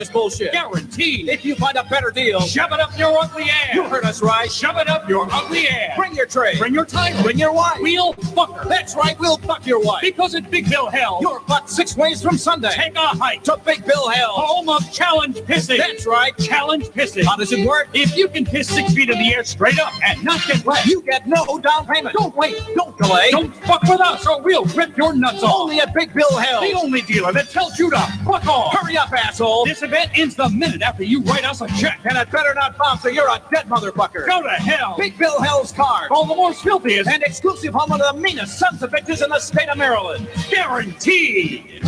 It's bullshit. Guaranteed. If you find a better deal, shove it up your ugly ass. You heard us right. Shove it up your ugly ass. Bring your tray. Bring your title. Bring your wife. We'll fuck her. That's right. We'll fuck your wife. Because at Big Bill Hell, you're fucked 6 ways from Sunday. Take a hike to Big Bill Hell, home of challenge pissing. That's right. Challenge pissing. How does it work? If you can piss 6 feet in the air straight up and not get wet, you get no down payment. Don't wait. Don't delay. Don't fuck with us or we'll rip your nuts off. Only at Big Bill Hell, the only dealer that tells you to fuck off. Hurry up, asshole. This event ends the minute after you write us a check. And it better not bounce or you're a dead motherfucker. Go to hell. Big Bill Hell's card. All the more filthiest and exclusive home of the meanest sons of bitches in the state of Maryland. Guaranteed.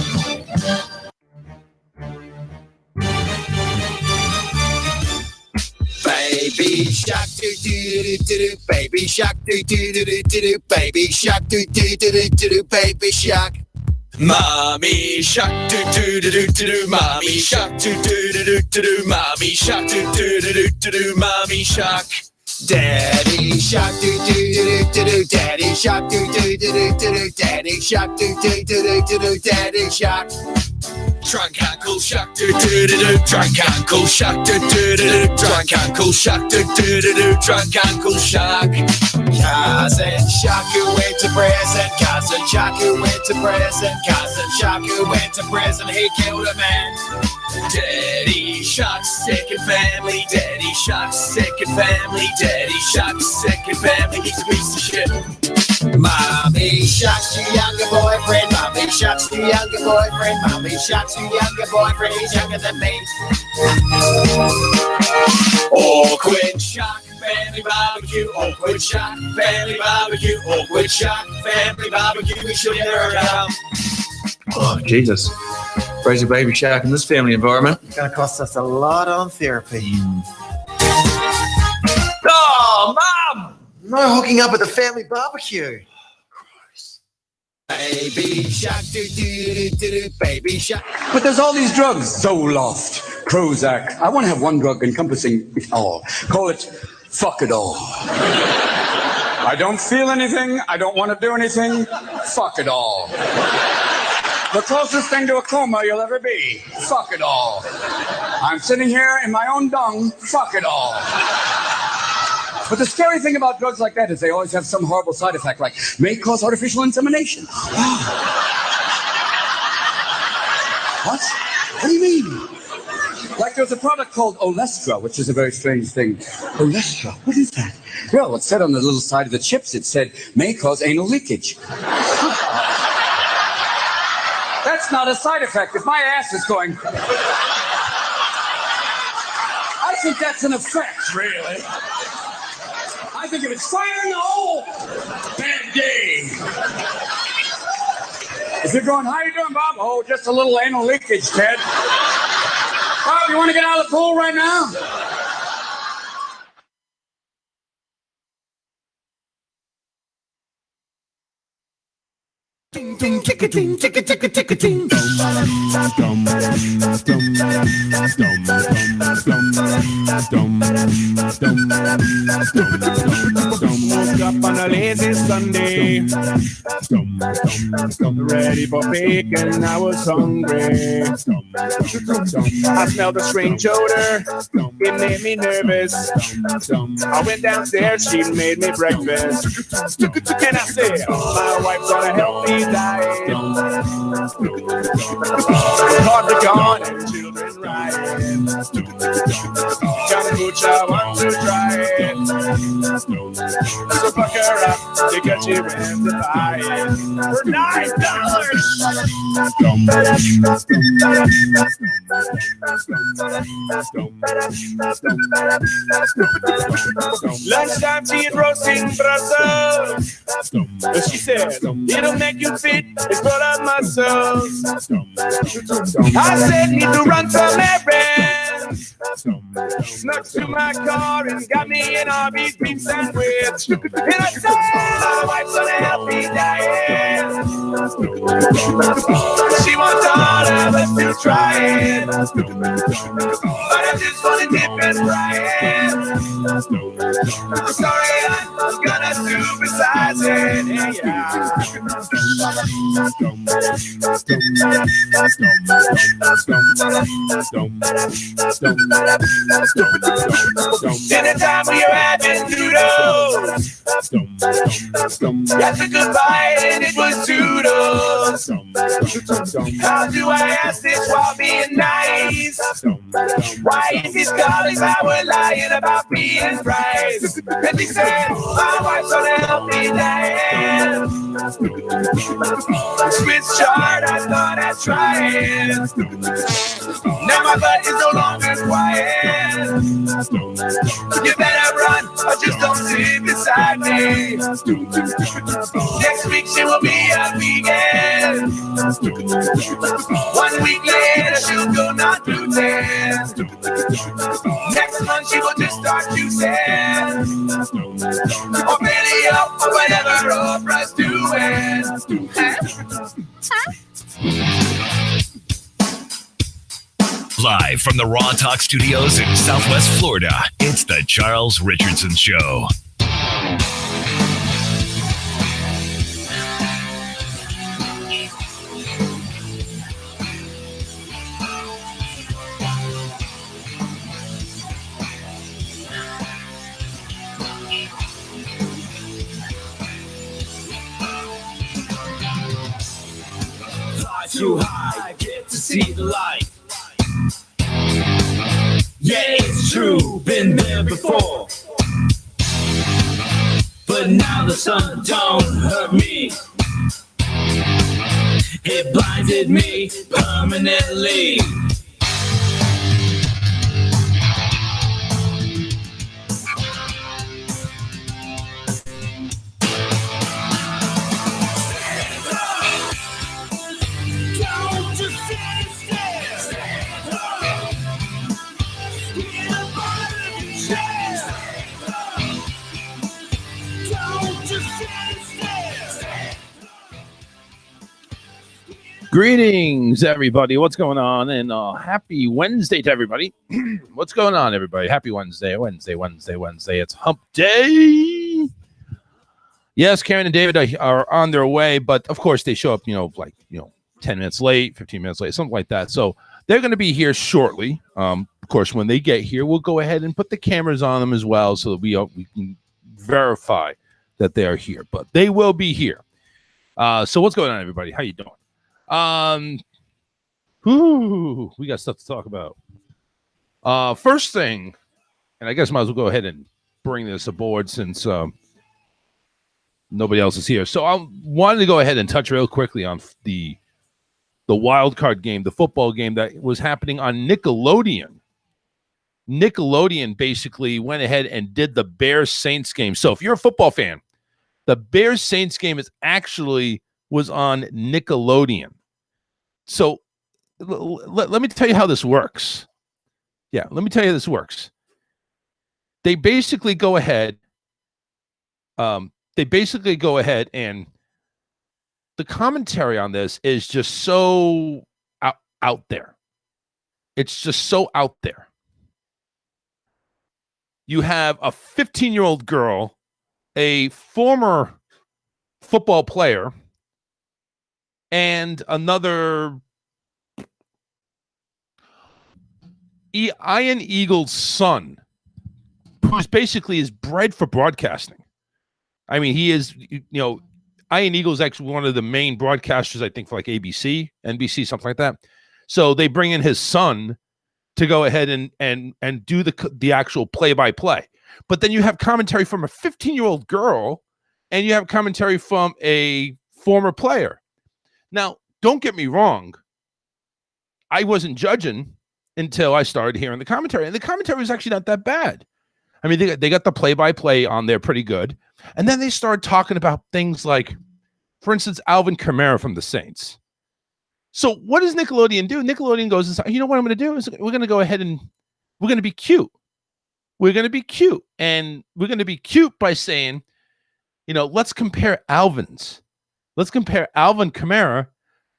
Baby shark do do do do, baby shark do do do do do, baby shark do do do do do, baby shark. Mommy shark do do do do do, mommy shark do do do do do, mommy shark do do do do do, mommy shark. Daddy shark do do do do do, daddy shark do do do do do, daddy shark do do do do do, daddy shark. Drunk uncle shark do do do do, drunk uncle shark do do do do, drunk uncle shark do do do do, drunk uncle shark. Cousin shark who went to prison, cousin shark who went to prison, cousin shark who went to prison, he killed a man. Daddy shark's second family, daddy shark's second family, daddy shark's second family, he's a piece of shit. Mommy shark's your younger boyfriend, mommy shark's your younger boyfriend, mommy shark's your younger boyfriend, he's younger than me. Awkward shark family barbecue, awkward shark family barbecue, awkward shark family barbecue, we should hear about. Oh, Jesus. Raise a baby shark in this family environment. It's going to cost us a lot on therapy. Oh, Mum! No hooking up at the family barbecue. Baby shark do do do do, baby shark. But there's all these drugs, Zoloft, Prozac. I want to have one drug encompassing it all. Call it fuck it all. I don't feel anything. I don't want to do anything. Fuck it all. The closest thing to a coma you'll ever be. Fuck it all. I'm sitting here in my own dung. Fuck it all. But the scary thing about drugs like that is they always have some horrible side effect, like may cause artificial insemination. What? What do you mean? Like there's a product called Olestra, which is a very strange thing. Olestra? What is that? Well, it said on the little side of the chips, it said, may cause anal leakage. That's not a side effect. If my ass is going... I think that's an effect, really. I think if it's fire in the hole, bad day. If you're going, how you doing, Bob? Oh, just a little anal leakage, Ted. Bob, you want to get out of the pool right now? Ting ting ticka ting ticka ticka ticka ting. Woke up on a lazy Sunday, ready for bacon. I was hungry. I smelled a strange odor. It made me nervous. I went downstairs. She made me breakfast, and I said, "My wife's gonna help me diet." Hardly gone and children riding. Got a mooch, I want to try it. So fuck her up because she went to buy it for $9. Lunchtime she had roasting Brussels. But she said, it'll make you fit, it's full of muscles. I said, need to run some errands. Snuck to my car and got me an Arby's beef sandwich. And I said, my wife's on a healthy diet. She wants all of us to try it. But I just want to dip and fry it. Sorry, I'm gonna supersize it. Yeah. Dinner time we were having noodles. That's a good bite and it was toodles. How do I ask this while being nice? Why is this cauliflower lying about being fries? And he said, my wife's on a healthy diet. Swiss chard, I thought I'd try it. Now my butt is no longer quiet. You better run or just don't sit beside me. Next week she will be a vegan. 1 week later she'll go non-gluten. Next month she will just start juicing. Or paleo or whatever Oprah's doing. Live from the Raw Talk Studios in Southwest Florida, it's the Charles Richardson Show. Fly too high, get to see the light. Yeah, it's true, been there before. But now the sun don't hurt me. It blinded me permanently. Greetings, everybody. What's going on? And happy Wednesday to everybody. What's going on, everybody? Happy Wednesday. It's hump day. Yes, Karen and David are on their way, but of course they show up, 10 minutes late, 15 minutes late, something like that. So they're going to be here shortly. Of course, when they get here, we'll go ahead and put the cameras on them as well so that we can verify that they are here. But they will be here. So what's going on, everybody? How you doing? We got stuff to talk about. First thing, and I guess I might as well go ahead and bring this aboard since nobody else is here. So I wanted to go ahead and touch real quickly on the wild card game, the football game that was happening on Nickelodeon. Nickelodeon basically went ahead and did the Bears-Saints game. So if you're a football fan, the Bears-Saints game was on Nickelodeon. So let me tell you how this works. Yeah, let me tell you how this works. They basically go ahead. And the commentary on this is just so out there. It's just so out there. You have a 15-year-old girl, a former football player, and another Ian Eagle's son, who's basically is bred for broadcasting. I mean, he is, Ian Eagle is actually one of the main broadcasters, I think, for like ABC, NBC, something like that. So they bring in his son to go ahead and do the actual play-by-play. But then you have commentary from a 15-year-old girl, and you have commentary from a former player. Now, don't get me wrong. I wasn't judging until I started hearing the commentary. And the commentary was actually not that bad. I mean, they got the play-by-play on there pretty good. And then they started talking about things like, for instance, Alvin Kamara from the Saints. So what does Nickelodeon do? Nickelodeon goes, you know what I'm going to do? Is we're going to go ahead and we're going to be cute. We're going to be cute. And we're going to be cute by saying, let's compare Alvin's. Let's compare Alvin Kamara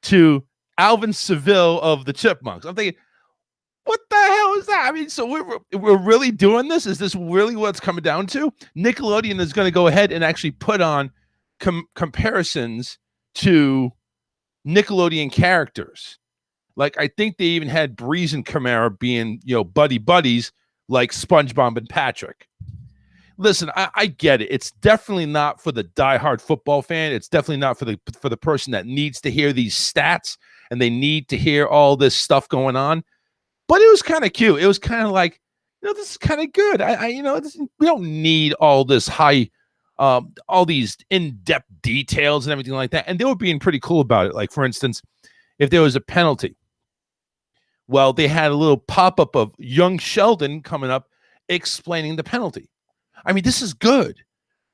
to Alvin Seville of the Chipmunks. I'm thinking, what the hell is that? I mean, so we're really doing this? Is this really what it's coming down to? Nickelodeon is going to go ahead and actually put on comparisons to Nickelodeon characters. Like, I think they even had Breeze and Kamara being, buddies like SpongeBob and Patrick. Listen, I get it. It's definitely not for the diehard football fan. It's definitely not for the person that needs to hear these stats and they need to hear all this stuff going on. But it was kind of cute. It was kind of like, this is kind of good. We don't need all this all these in-depth details and everything like that. And they were being pretty cool about it. Like, for instance, if there was a penalty, well, they had a little pop-up of young Sheldon coming up explaining the penalty. I mean, this is good.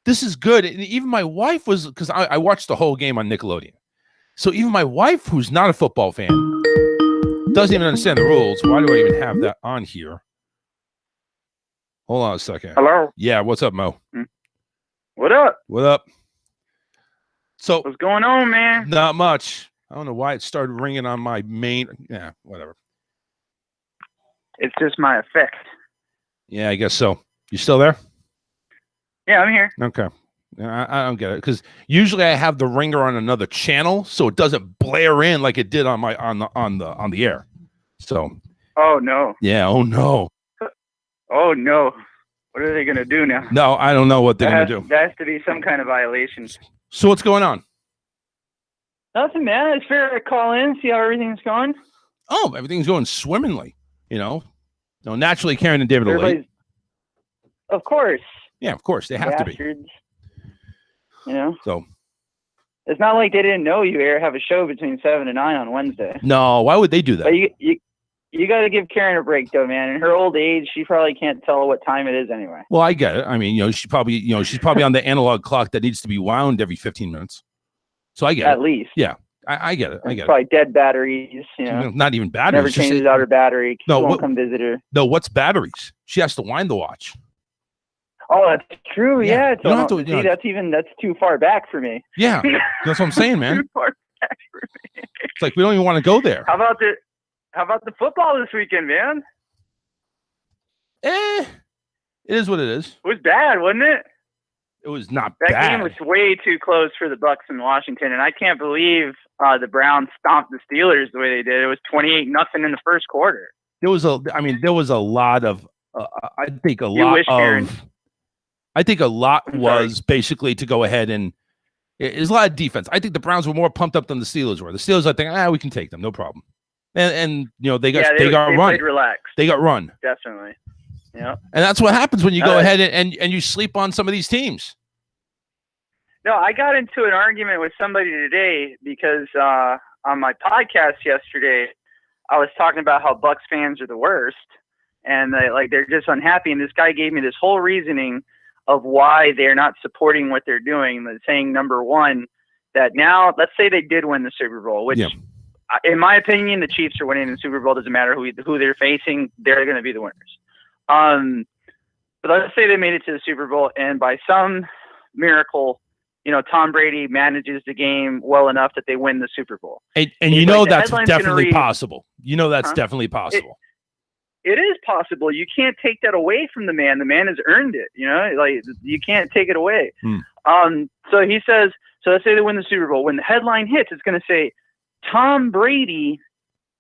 This is good. And even my wife was, because I watched the whole game on Nickelodeon. So even my wife, who's not a football fan, doesn't even understand the rules. Why do I even have that on here? Hold on a second. Hello? Yeah, what's up, Mo? What up? What up? So what's going on, man? Not much. I don't know why it started ringing on my main. Yeah, whatever. It's just my effect. Yeah, I guess so. You still there? Yeah, I'm here. Okay. I don't get it because usually I have the ringer on another channel, so it doesn't blare in like it did on my on the air. So. Oh no. Yeah. Oh no. Oh no. What are they gonna do now? No, I don't know what they're gonna do. That has to be some kind of violation. So what's going on? Nothing, man. It's fair to call in, see how everything's going. Oh, everything's going swimmingly. Naturally, Karen and David are late. Of course. Yeah, of course they have to be. So it's not like they didn't know you have a show between 7 and 9 on Wednesday. No, why would they do that? But you got to give Karen a break, though, man. In her old age, she probably can't tell what time it is anyway. Well, I get it. I mean, she's probably on the analog clock that needs to be wound every 15 minutes. So I get it. At least. Yeah, I get it. Probably dead batteries. Not even batteries. Never changes out her battery. No, won't come visit her. No, what's batteries? She has to wind the watch. Oh, that's true. Yeah, that's too far back for me. Yeah, that's what I'm saying, man. Too far back for me. It's like we don't even want to go there. How about the football this weekend, man? It is what it is. It was bad, wasn't it? It was not bad. That game was way too close for the Bucs in Washington, and I can't believe the Browns stomped the Steelers the way they did. It was 28-0 in the first quarter. There was a lot of. I think a lot was basically to go ahead and there's a lot of defense. I think the Browns were more pumped up than the Steelers were. The Steelers, I think, we can take them, no problem. And they got run. Relaxed. They got run. Definitely. Yeah. And that's what happens when you go ahead and you sleep on some of these teams. No, I got into an argument with somebody today because on my podcast yesterday, I was talking about how Bucs fans are the worst and they're just unhappy. And this guy gave me this whole reasoning of why they're not supporting what they're doing. Saying, number one, that now, let's say they did win the Super Bowl, which in my opinion, the Chiefs are winning the Super Bowl. Doesn't matter who they're facing. They're going to be the winners. But let's say they made it to the Super Bowl and by some miracle, Tom Brady manages the game well enough that they win the Super Bowl. And that's definitely possible. That's definitely possible. It is possible. You can't take that away from the man. The man has earned it. You can't take it away. So he says, so let's say they win the Super Bowl. When the headline hits, it's going to say Tom Brady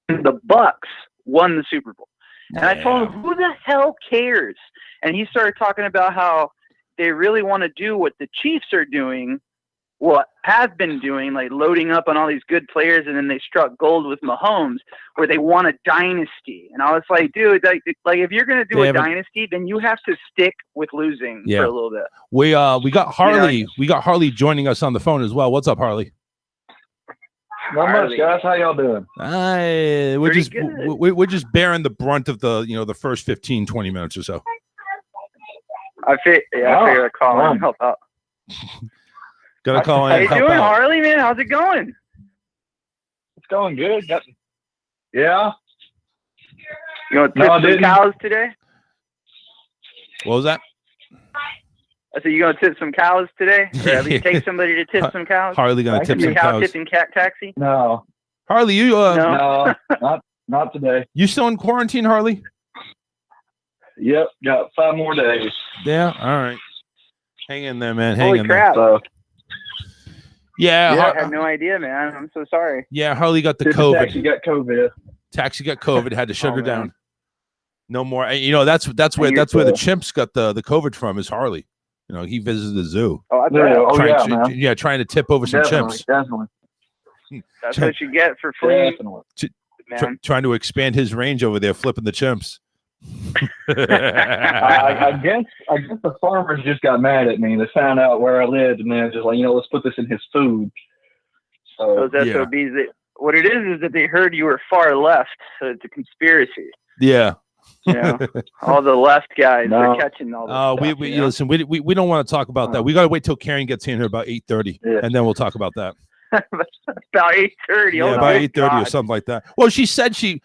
and the Bucs won the Super Bowl. And I told him, who the hell cares? And he started talking about how they really want to do what the Chiefs are doing, have been doing, like loading up on all these good players, and then they struck gold with Mahomes, where they want a dynasty. And I was like, dude, like if you're going to do a dynasty, then you have to stick with losing for a little bit. We got Harley. We got Harley joining us on the phone as well. What's up, Harley? Not much, guys. How y'all doing? We're just bearing the brunt of the first 15, 20 minutes or so. I figured I'd call in and help out. Gotta call in. How you doing, Harley, man? How's it going? It's going good. Yeah. You want to tip some cows today? What was that? I said, you going to tip some cows today? Or at least take somebody to tip some cows? Harley going to tip some cow cows. tipping cat taxi? No. Harley, you No, not today. You still in quarantine, Harley? Yep, got 5 more days. Yeah, all right. Hang in there, man. Hang Holy in crap. there. So, Yeah, I had no idea, man. I'm so sorry. yeah. Harley got the the COVID. taxi got COVID. Taxi got COVID. Had to shut Oh, her man. down. No more. And, you know, that's where you're the chimps got the COVID from. Is Harley? You know, he visited the zoo. Oh, that's Yeah, right. oh, trying, yeah, man. trying to tip over some Definitely, chimps. definitely. That's what you get for free, Definitely. man. Trying to expand his range over there, flipping the chimps. I guess the farmers just got mad at me. They found out where I lived, and they're just like, let's put this in his food. So Those SOBs, what it is that they heard you were far left, so it's a conspiracy. Yeah. You know, all the left guys No. are catching all this stuff, we you know? listen. We don't want to talk about that. We got to wait till Karen gets in here about 8:30, Yeah. and then we'll talk about that. About 8:30. Yeah, about 8:30 or something like that. Well, she said here,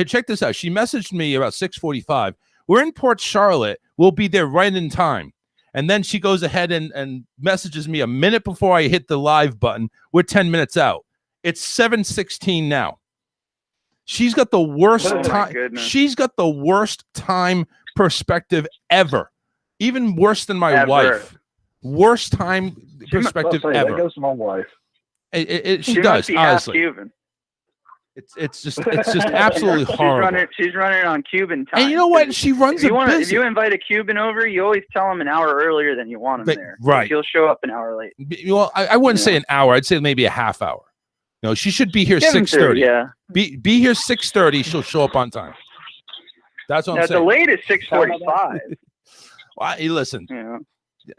check this out. She messaged me about 6:45. We're in Port Charlotte. We'll be there right in time. And then she goes ahead and messages me a minute before I hit the live button. We're 10 minutes out. It's 7:16 now. She's got the worst time. She's got the worst time perspective ever. Even worse than my wife. Worst time perspective ever. That goes to my wife. She does, honestly. Cuban. It's just absolutely horrible. She's running on Cuban time. And you know what? She runs if business. If you invite a Cuban over, you always tell him an hour earlier than you want him there. Right. He'll show up an hour late. Well, I wouldn't say an hour. I'd say maybe a half hour. No, she should be here 6:30. Yeah. Be here 6:30. She'll show up on time. That's what I'm saying. The latest 6:45. Well, listen. Yeah.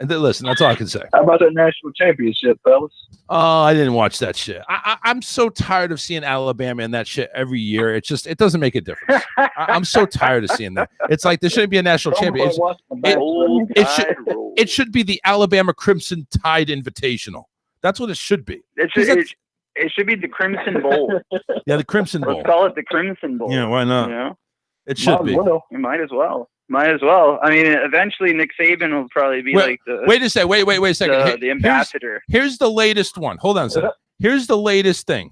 Listen, that's all I can say. How about that national championship, fellas? Oh, I didn't watch that shit. I'm so tired of seeing Alabama in that shit every year. It doesn't make a difference. I'm so tired of seeing that. It's like there shouldn't be a national champion. It should be the Alabama Crimson Tide Invitational. That's what it should be. It should be the Crimson Bowl. Yeah, the Crimson Bowl. Let's call it the Crimson Bowl. Yeah, why not? You know? It should be. You might as well. Might as well. I mean, eventually Nick Saban will probably be like the. Wait a second. Wait a second. The ambassador. Here's the latest one. Hold on a second. Here's the latest thing.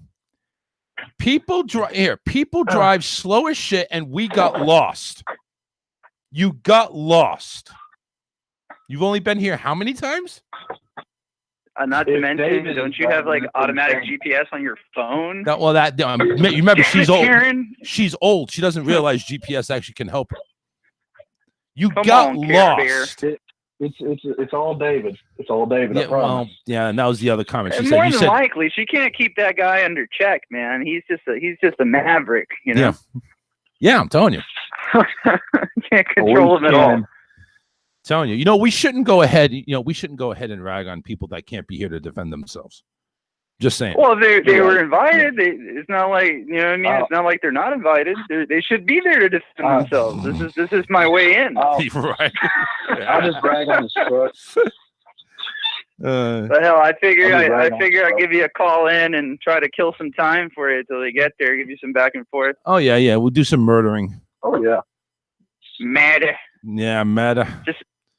People drive slow as shit, and we got lost. You got lost. You've only been here how many times? Not to mention, don't you have like automatic GPS on your phone? You remember she's old. Karen? She's old. She doesn't realize GPS actually can help her. You Come got on, Care lost. It's all David. It's all David. Yeah, I promise. well, yeah, and that was the other comment. She And said, more "You than said, likely, she can't keep that guy under check, man. He's just a maverick, you know. Yeah, I'm telling you. Can't control him at all. Telling you, we shouldn't go ahead. We shouldn't go ahead and rag on people that can't be here to defend themselves. Just saying. Well, they were invited. It's not like It's not like they're not invited. They should be there to defend themselves. This is my way in. Right. I'll just brag on his truck. But hell, I figure I'd give you a call in and try to kill some time for you till they get there. Give you some back and forth. Oh yeah. We'll do some murdering. Oh yeah. Mad. Yeah, mad.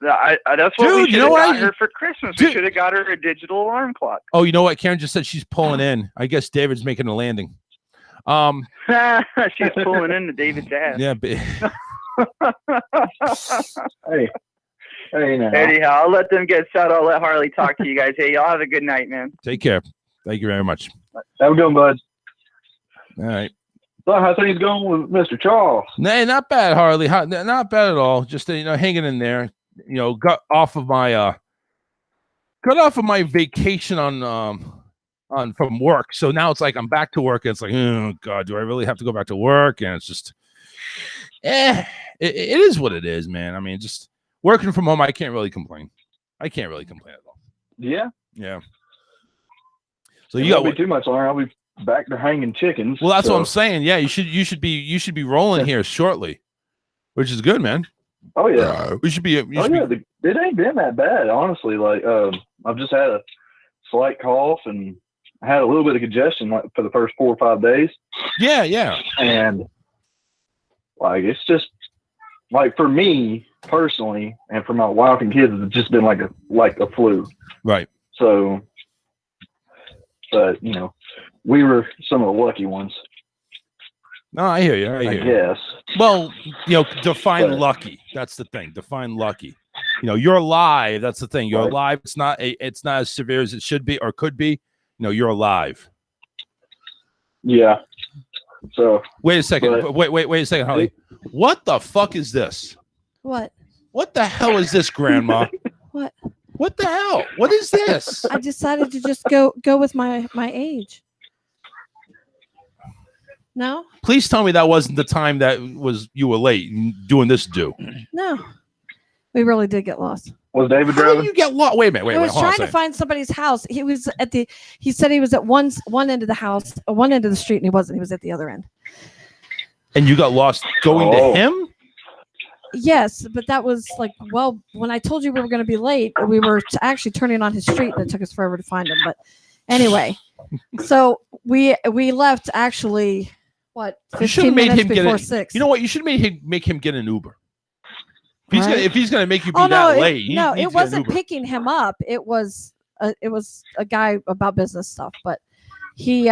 That's what we should have got her for Christmas. We should have got her a digital alarm clock. Oh, you know what? Karen just said she's pulling in. I guess David's making a landing. She's pulling into David's ass. Yeah. Hey, now. Anyhow, I'll let them get set. I'll let Harley talk to you guys. Hey, y'all have a good night, man. Take care. Thank you very much. Have a good one, bud. All right. So how things going with Mr. Charles? Nah, not bad, Harley. Not bad at all. Just hanging in there. Got off of my vacation on from work. So now it's like I'm back to work, and it's like, oh God, do I really have to go back to work? And it's just, it is what it is, man. I mean, just working from home, I can't really complain. I can't really complain at all. Yeah. Yeah. So you got be too much longer. I'll be back to hanging chickens. Well, that's what I'm saying. Yeah, you should be rolling here shortly, which is good, man. Oh yeah, we should be. It ain't been that bad, honestly. Like, I've just had a slight cough and I had a little bit of congestion like for the first 4 or 5 days. Yeah. And like, it's just like for me, personally, and for my wife and kids, it's just been like a flu. Right. So, but we were some of the lucky ones. No, I hear you. I guess. Well, define lucky. That's the thing. Define lucky. You're alive. That's the thing. You're alive. It's not as severe as it should be or could be. You're alive. Yeah. So wait a second. Wait a second, Harley. What the fuck is this? What? What the hell is this, Grandma? What? What the hell? What is this? I decided to just go with my age. No? Please tell me that wasn't the time that you were late doing this do. No. We really did get lost. Was David driving? How did you get lost? Wait a minute. I was trying to find somebody's house. He said he was at one end of the house, one end of the street, and he wasn't. He was at the other end. And you got lost going to him? Yes, but that was when I told you we were going to be late, we were actually turning on his street, and it took us forever to find him. But anyway, so we left actually, 15 minutes before 6. You know what? You should make him get an Uber. If he's gonna make you be that late, it wasn't picking him up. It was a guy about business stuff, but he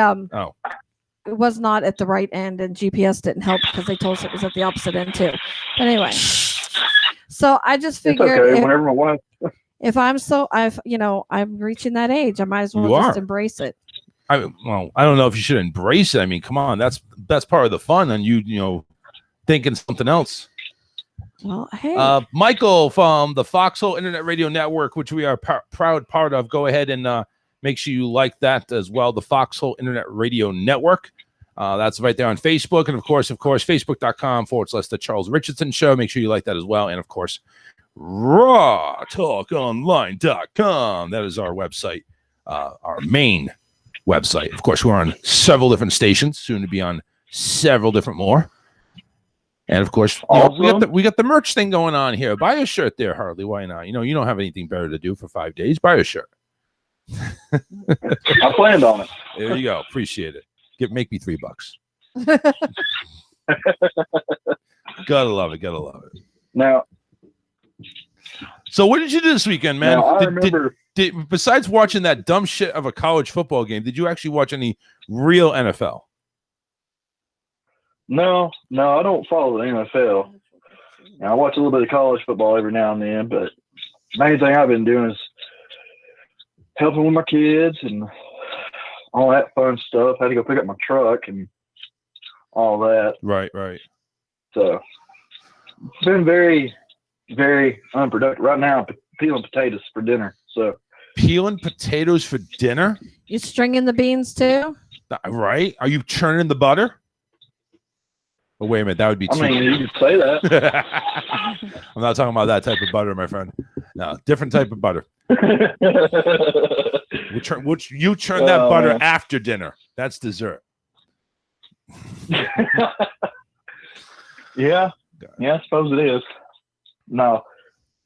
it was not at the right end, and GPS didn't help because they told us it was at the opposite end too. But anyway, so I just figured if I'm reaching that age, I might as well just embrace it. I don't know if you should embrace it. I mean, come on, that's part of the fun, and you thinking something else. Well, hey, Michael from the Foxhole Internet Radio Network, which we are proud part of. Go ahead and make sure you like that as well. The Foxhole Internet Radio Network. That's right there on Facebook. And of course, Facebook.com/The Charles Richardson Show. Make sure you like that as well. And of course, RawTalkOnline.com. That is our website, our main website. Of course, we're on several different stations, soon to be on several different more. And of course, we got the merch thing going on here. Buy a shirt there, Harley. Why not? You don't have anything better to do for 5 days. Buy a shirt. I planned on it. There you go. Appreciate it. Make me $3. Gotta love it. Now. So what did you do this weekend, man? Now, I remember. Besides watching that dumb shit of a college football game, did you actually watch any real NFL? No, I don't follow the NFL. I watch a little bit of college football every now and then, but the main thing I've been doing is helping with my kids and all that fun stuff. I had to go pick up my truck and all that. Right. So it's been very, very unproductive. Right now, I'm peeling potatoes for dinner. So peeling potatoes for dinner? You stringing the beans too? Right. Are you churning the butter? Oh, wait a minute, that would be too. I mean, you could say that. I'm not talking about that type of butter, my friend. No, different type of butter. You churn that butter after dinner. That's dessert. Yeah, I suppose it is. No,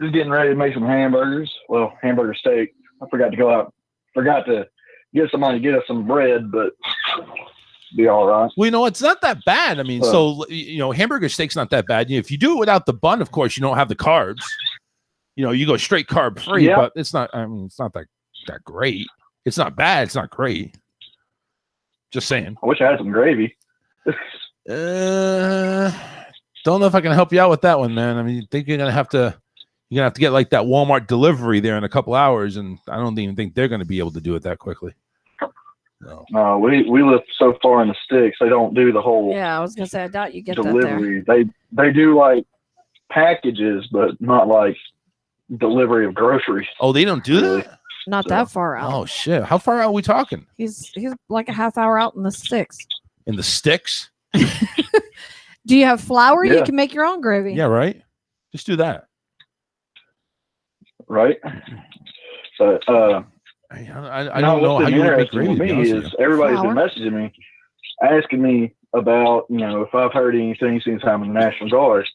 just getting ready to make some hamburgers. Well, hamburger steak. I forgot to get somebody to get us some bread, but be all right. Well, it's not that bad. I mean, hamburger steak's not that bad. If you do it without the bun, of course, you don't have the carbs. You go straight carb free, but it's not. I mean, it's not that great. It's not bad. It's not great. Just saying. I wish I had some gravy. Don't know if I can help you out with that one, man. I mean, I think you're gonna have to get like that Walmart delivery there in a couple hours, and I don't even think they're gonna be able to do it that quickly. No, we live so far in the sticks. They don't do the whole. Yeah, I was gonna say I doubt you get delivery. that there. They do like packages, but not like delivery of groceries. Oh, they don't do that? Not that far out. Oh shit! How far out are we talking? He's like a half hour out in the sticks. In the sticks? Do you have flour? Yeah. You can make your own gravy. Yeah, right. Just do that. Right. So I don't know how you make gravy. Everybody's been messaging me, asking me about if I've heard anything since I'm in the National Guard.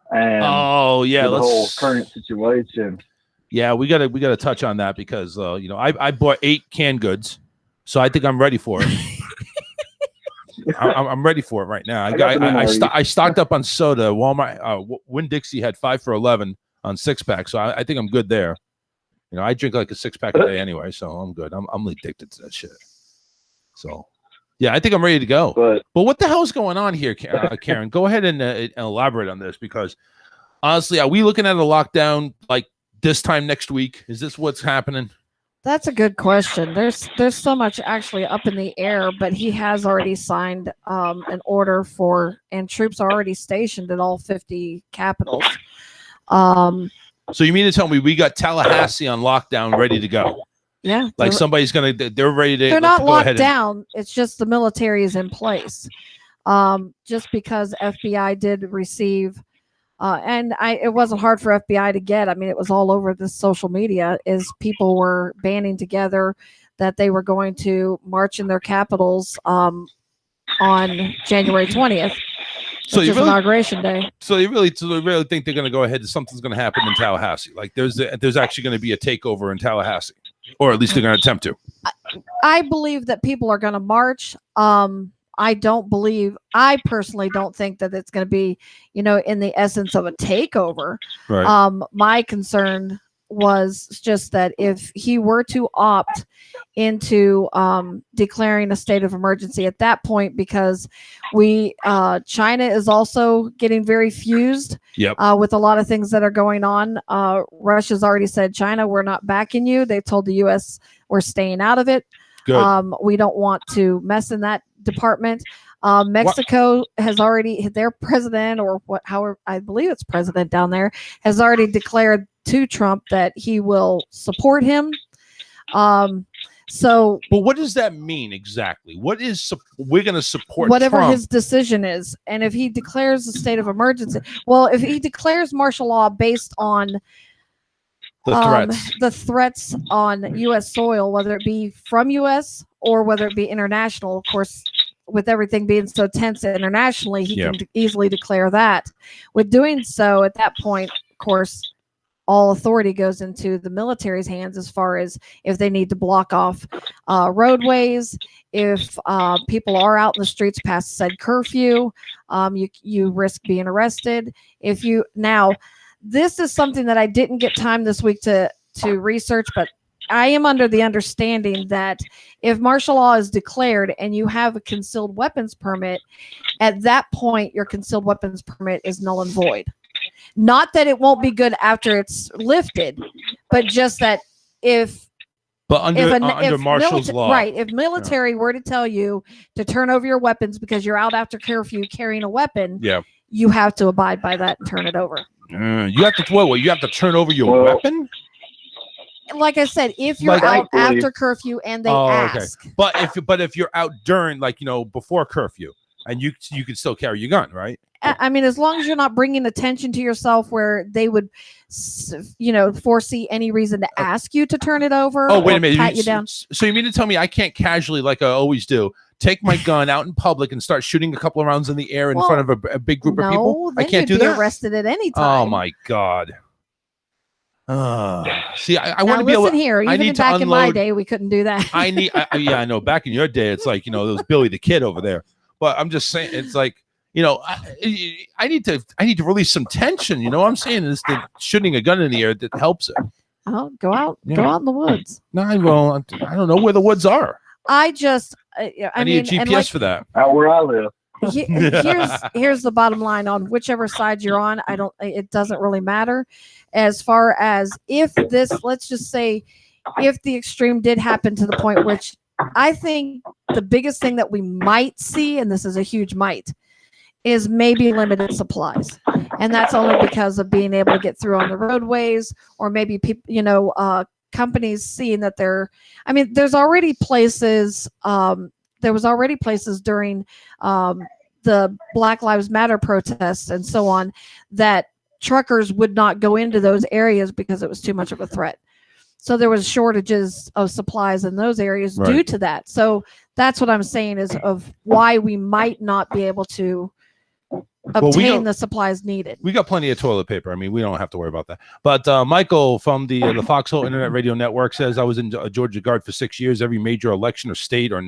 And the whole current situation. Yeah, we gotta touch on that because I bought 8 canned goods, so I think I'm ready for it. I'm ready for it right now. I stocked up on soda. Walmart, Winn-Dixie had 5 for $11 on 6-pack, so I think I'm good there. You know, I drink like a 6-pack a day anyway, so I'm good. I'm addicted to that shit. So, yeah, I think I'm ready to go. But what the hell is going on here, Karen? Go ahead and elaborate on this, because honestly, are we looking at a lockdown like this time next week? Is this what's happening? That's a good question. There's so much actually up in the air, but he has already signed an order and troops are already stationed at all 50 capitals. So you mean to tell me we got Tallahassee on lockdown, ready to go? Yeah, like somebody's they're ready to. They're not locked down. It's just the military is in place. Just because FBI did receive. It wasn't hard for FBI to get. I mean, it was all over the social media. Is people were banding together that they were going to march in their capitals on January 20th, which is Inauguration Day. So you really think they're going to go ahead? Something's going to happen in Tallahassee. Like there's actually going to be a takeover in Tallahassee, or at least they're going to attempt to. I believe that people are going to march. I personally don't think that it's going to be, in the essence of a takeover. Right. My concern was just that if he were to opt into declaring a state of emergency at that point, because China is also getting very fused with a lot of things that are going on. Russia's already said, China, we're not backing you. They told the U.S. we're staying out of it. Good. We don't want to mess in that department. Mexico has already, their president, or however, I believe it's president down there, has already declared to Trump that he will support him. But what does that mean exactly? What is we're going to support whatever Trump? His decision is, and if he declares a state of emergency, well, if he declares martial law based on the threats on U.S. soil, whether it be from U.S. or whether it be international, of course, with everything being so tense internationally, he can easily declare that. With doing so, at that point, of course, all authority goes into the military's hands as far as if they need to block off roadways, if people are out in the streets past said curfew, you risk being arrested. This is something that I didn't get time this week to research, but I am under the understanding that if martial law is declared and you have a concealed weapons permit, at that point, your concealed weapons permit is null and void. Not that it won't be good after it's lifted, but just that if martial's law, right? If military were to tell you to turn over your weapons because you're out after curfew carrying a weapon, you have to abide by that and turn it over. You have to what? You have to turn over your weapon. Like I said, if you're out after curfew and they ask, okay. But if you're out during, before curfew, and you can still carry your gun, right? I mean, as long as you're not bringing attention to yourself where they would, foresee any reason to ask you to turn it over. Oh, wait a minute! Pat you down. So you mean to tell me I can't casually, like I always do, take my gun out in public and start shooting a couple of rounds in the air in front of a big group of people? I can't do that. Be arrested at any time. Oh my God. See, I want to be able. Here, even I need back to in my day, we couldn't do that. I know. Back in your day, it's like there was Billy the Kid over there. But I'm just saying, it's like I need to release some tension. You know what I'm saying? Is that shooting a gun in the air that helps it? Oh, go out in the woods. No, I don't know where the woods are. I need a GPS for that. Out where I live. Here's the bottom line on whichever side you're on. It doesn't really matter. As far as let's just say, if the extreme did happen to the point which I think the biggest thing that we might see, and this is a huge might, is maybe limited supplies. And that's only because of being able to get through on the roadways, or maybe people, companies seeing that there's already places, there was already places during the Black Lives Matter protests and so on that truckers would not go into those areas because it was too much of a threat. So there was shortages of supplies in those areas due to that. So that's what I'm saying is of why we might not be able to obtain the supplies needed. We got plenty of toilet paper. I mean, we don't have to worry about that. But Michael from the Foxhole Internet Radio Network says, I was in Georgia Guard for 6 years. Every major election or state or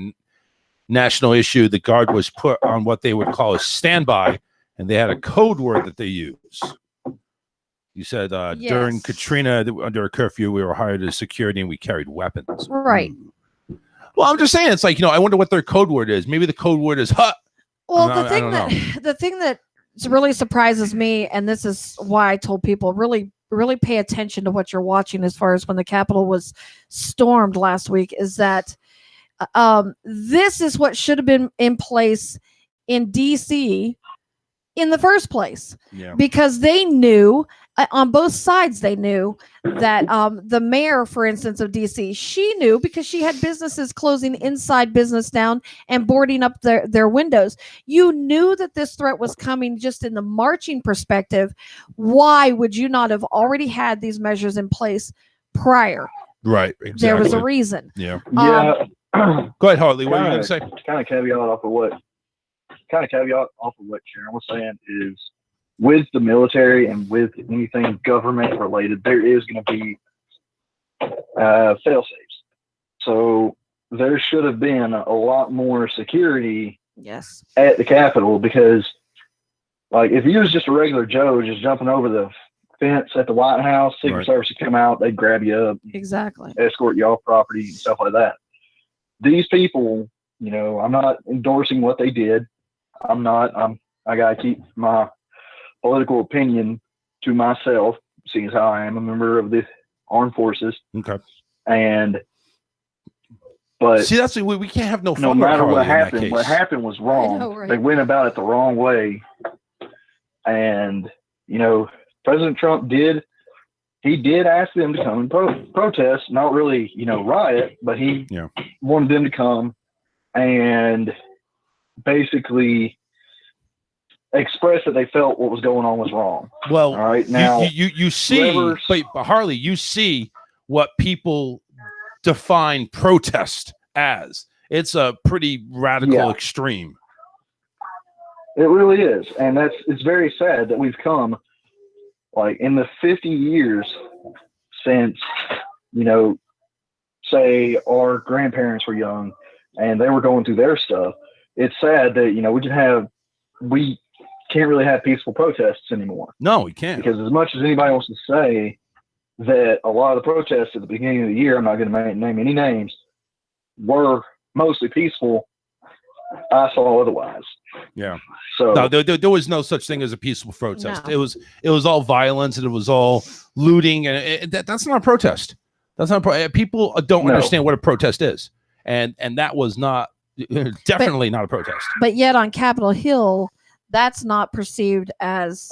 national issue, the guard was put on what they would call a standby, and they had a code word that they use. You said during Katrina, under a curfew, we were hired as security and we carried weapons. Right. Well, I'm just saying, it's like, I wonder what their code word is. Maybe the code word is "hut." Well, the thing that really surprises me, and this is why I told people really pay attention to what you're watching as far as when the Capitol was stormed last week, is that this is what should have been in place in DC in the first place. Yeah. Because they knew, on both sides, they knew that the mayor, for instance, of DC, she knew because she had businesses closing inside business down and boarding up their windows. You knew that this threat was coming just in the marching perspective. Why would you not have already had these measures in place prior? Right. Exactly. There was a reason. Yeah. Yeah. Go ahead, Harley. What are you going to say? Kind of caveat off of what Sharon was saying is, with the military and with anything government related, there is going to be fail safes. So there should have been a lot more security at the Capitol, because like if you was just a regular Joe just jumping over the fence at the White House, Secret Service would come out, they'd grab you up, escort you off property and stuff like that. These people, I'm not endorsing what they did. I got to keep my political opinion to myself, seeing as how I am a member of the armed forces. Okay. But see, that's we can't have no fun. No matter what happened was wrong. Know, right? They went about it the wrong way. And, President Trump did ask them to come and protest, not really, riot, but he wanted them to come and basically express that they felt what was going on was wrong. Well, all right, now you see, but Harley, you see what people define protest as. It's a pretty radical extreme. It really is, and it's very sad that we've come, like, in the 50 years since, say our grandparents were young and they were going through their stuff. It's sad that we can't really have peaceful protests anymore. No, we can't. Because as much as anybody wants to say that a lot of the protests at the beginning of the year, I'm not going to name any names, were mostly peaceful, I saw otherwise. Yeah. So no, there was no such thing as a peaceful protest. No. It was all violence, and it was all looting, and that's not a protest. That's not people don't understand what a protest is, and that was not definitely not a protest. But yet on Capitol Hill, that's not perceived as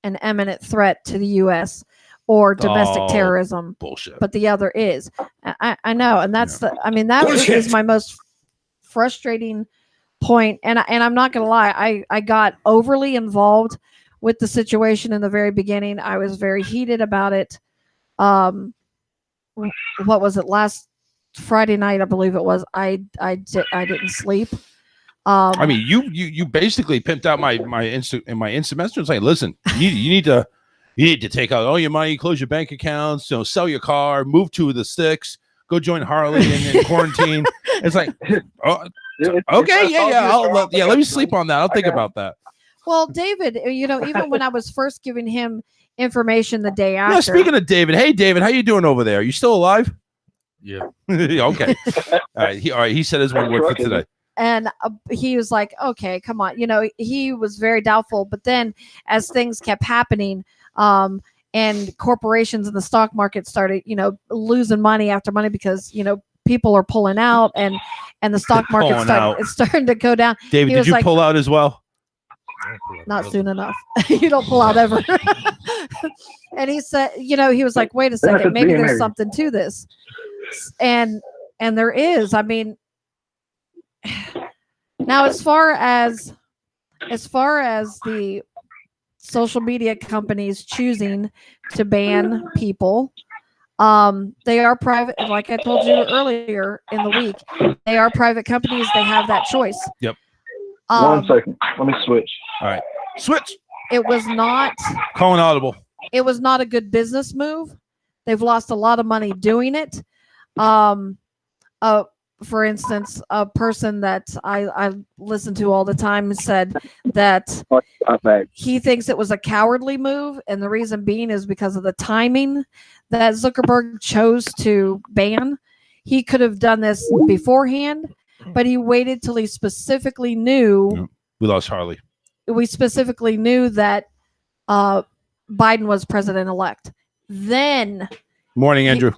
an imminent threat to the U.S. or domestic terrorism. Bullshit. But the other is. I know, and that's that is my most frustrating point. And I'm not going to lie, I got overly involved with the situation in the very beginning. I was very heated about it. What was it, last Friday night? I believe it was. I didn't sleep. I mean, you basically pimped out my instant message saying, listen, you need to take out all your money, close your bank accounts, sell your car, move to the sticks, go join Harley in quarantine. It's like, okay, let me sleep on that. I'll think about that. Well, David, even when I was first giving him information the day after. Yeah, speaking of David, hey David, how you doing over there? Are you still alive? Yeah. Okay. All right. He said his one word for today. And he was like, okay, come on. He was very doubtful. But then as things kept happening, and corporations in the stock market started, losing money after money because, people are pulling out and the stock market starting to go down. David, did you pull out as well? Not soon enough. You don't pull out ever. And he said, he was like, wait a second, maybe there's something to this. And there is. I mean, now as far as the social media companies choosing to ban people, they are private. Like I told you earlier in the week, they are private companies. They have that choice. Yep. 1 second. Let me switch. All right. Switch. It was not. Calling audible. It was not a good business move. They've lost a lot of money doing it. for instance, a person that I listen to all the time said that he thinks it was a cowardly move, and the reason being is because of the timing that Zuckerberg chose to ban. He could have done this beforehand, but he waited till he specifically knew. We lost Harley. We specifically knew that Biden was president-elect. Then morning, Andrew.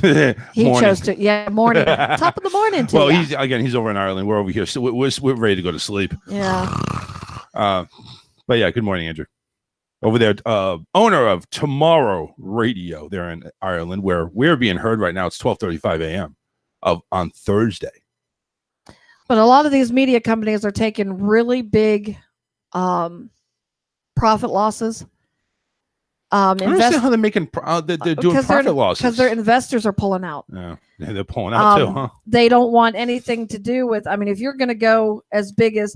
He chose to. Yeah, morning. Top of the morning. Well, he's over in Ireland. We're over here. So we're ready to go to sleep. Yeah. But yeah, good morning, Andrew. Over there, owner of Tomorrow Radio there in Ireland, where we're being heard right now. It's 12:35 a.m. on Thursday. But a lot of these media companies are taking really big profit losses. I don't understand how they're making they're doing profit losses because their investors are pulling out. Yeah, they're pulling out too, huh? They don't want anything to do with. I mean, if you're going to go as big as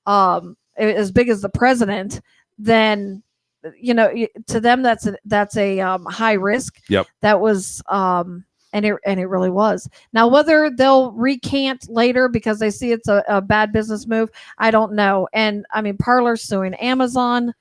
the president, then to them that's a high risk. Yep. That was and it really was. Now whether they'll recant later because they see it's a bad business move, I don't know. And I mean, Parler's suing Amazon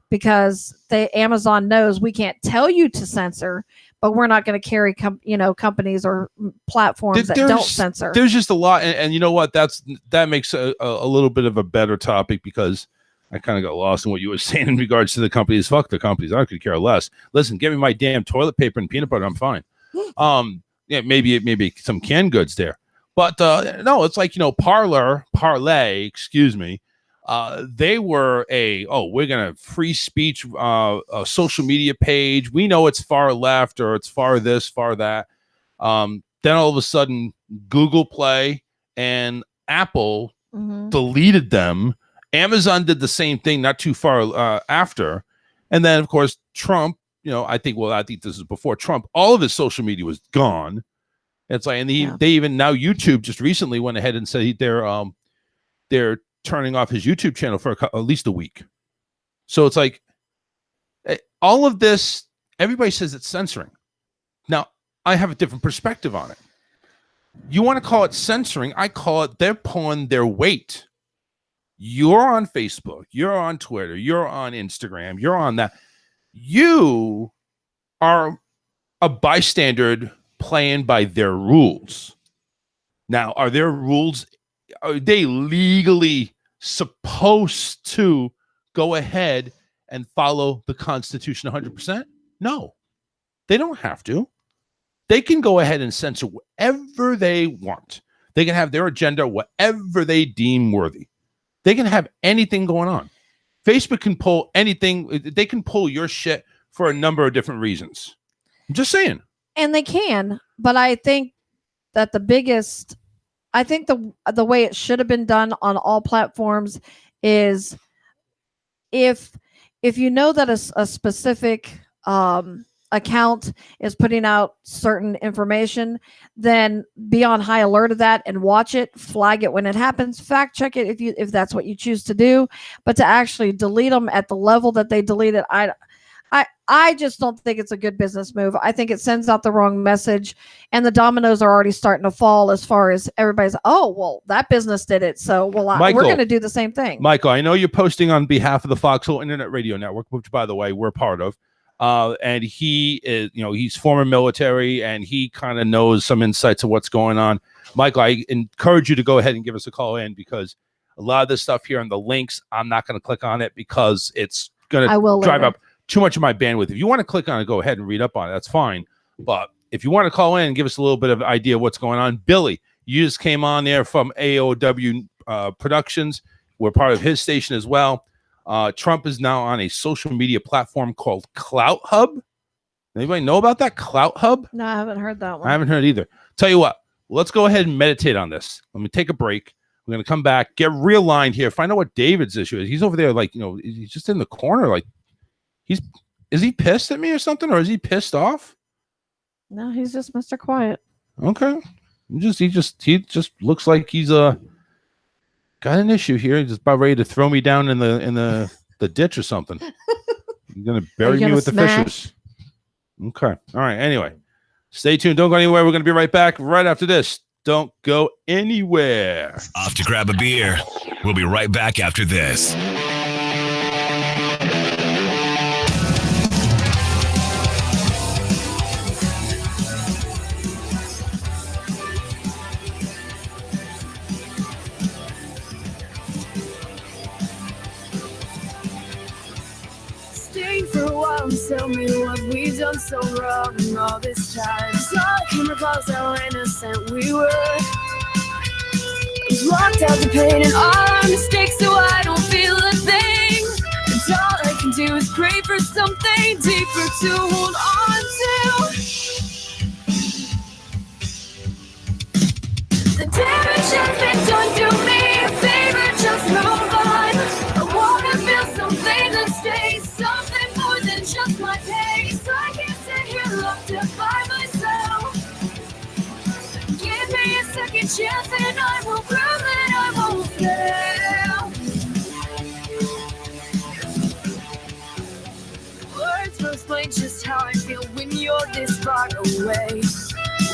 because Amazon knows we can't tell you to censor, but we're not going to carry companies or platforms that don't censor. There's just a lot, and you know what? That makes a little bit of a better topic because I kind of got lost in what you were saying in regards to the companies. Fuck the companies. I could care less. Listen, give me my damn toilet paper and peanut butter. I'm fine. Yeah, maybe some canned goods there, but no, it's like Parlay. Excuse me. They were we're gonna free speech a social media page. We know it's far left or it's far this, far that. Then all of a sudden, Google Play and Apple deleted them. Amazon did the same thing not too far after, and then of course Trump. I think this is before Trump. All of his social media was gone. It's like, and they even now YouTube just recently went ahead and said they're turning off his YouTube channel for at least a week. So it's like all of this. Everybody says it's censoring. Now I have a different perspective on it. You want to call it censoring? I call it they're pulling their weight. You're on Facebook. You're on Twitter. You're on Instagram. You're on that. You are a bystander playing by their rules. Now, are their rules, are they legally supposed to go ahead and follow the Constitution 100%? No, they don't have to. They can go ahead and censor whatever they want. They can have their agenda, whatever they deem worthy. They can have anything going on. Facebook can pull anything. They can pull your shit for a number of different reasons. I'm just saying. And they can, but I think that the way it should have been done on all platforms is if you know that a specific account is putting out certain information, then be on high alert of that and watch it, flag it when it happens, fact check it if that's what you choose to do. But to actually delete them at the level that they delete it, I just don't think it's a good business move. I think it sends out the wrong message, and the dominoes are already starting to fall as far as everybody's, that business did it, so we're going to do the same thing. Michael, I know you're posting on behalf of the Foxhole Internet Radio Network, which, by the way, we're part of. And he is, he's former military and he kind of knows some insights of what's going on. Michael, I encourage you to go ahead and give us a call in because a lot of this stuff here on the links, I'm not going to click on it because it's going to drive up too much of my bandwidth. If you want to click on it, go ahead and read up on it. That's fine. But if you want to call in and give us a little bit of idea of what's going on, Billy, you just came on there from AOW Productions. We're part of his station as well. Trump is now on a social media platform called Clout Hub. Anybody know about that? Clout Hub? No, I haven't heard that one. I haven't heard either. Tell you what, let's go ahead and meditate on this. Let me take a break. We're going to come back, get realigned here, find out what David's issue is. He's over there he's just in the corner. Is he pissed at me or something? Or is he pissed off? No, he's just Mr. Quiet. Okay. He just looks like he's got an issue here. He's just about ready to throw me down in the ditch or something. You're gonna bury me with the fishes. Okay. All right. Anyway, stay tuned. Don't go anywhere. We're gonna be right back right after this. Don't go anywhere. Off to grab a beer. We'll be right back after this. Stay for a while and tell me what we've done so wrong all this time. So I can recall how innocent we were. I've blocked out the pain and all our mistakes so I don't feel a thing. And all I can do is pray for something deeper to hold on to. The damage has been done to me. A favor, just move on. I wanna feel something that stays, something more than just my pace. I can't sit here locked up by myself. Give me a second chance and I will prove that I won't fail. Words will explain just how I feel when you're this far away.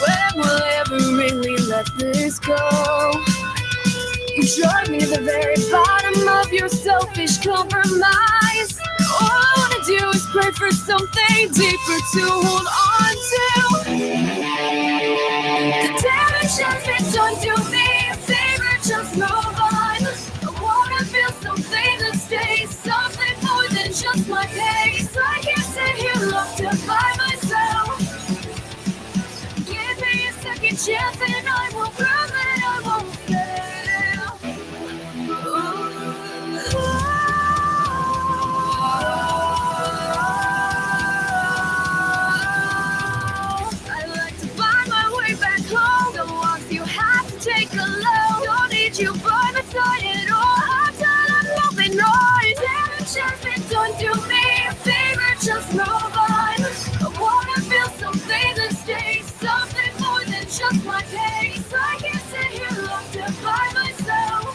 When will I ever really let this go? You drag me to the very bottom of your selfish compromise. All I wanna do is pray for something deeper to hold on to. The damage has been done to me. A favor, just move on. I wanna feel something that stays, something more than just my pace. I can't sit here locked up by myself. Give me a second chance and I will prove that I won't fail. Take a load, don't need you by my side at all. I'm done, I'm moving on. Damage has been done to me. A favor, just move on. I wanna feel something that stays, something more than just my pace. I can't sit here locked up by myself.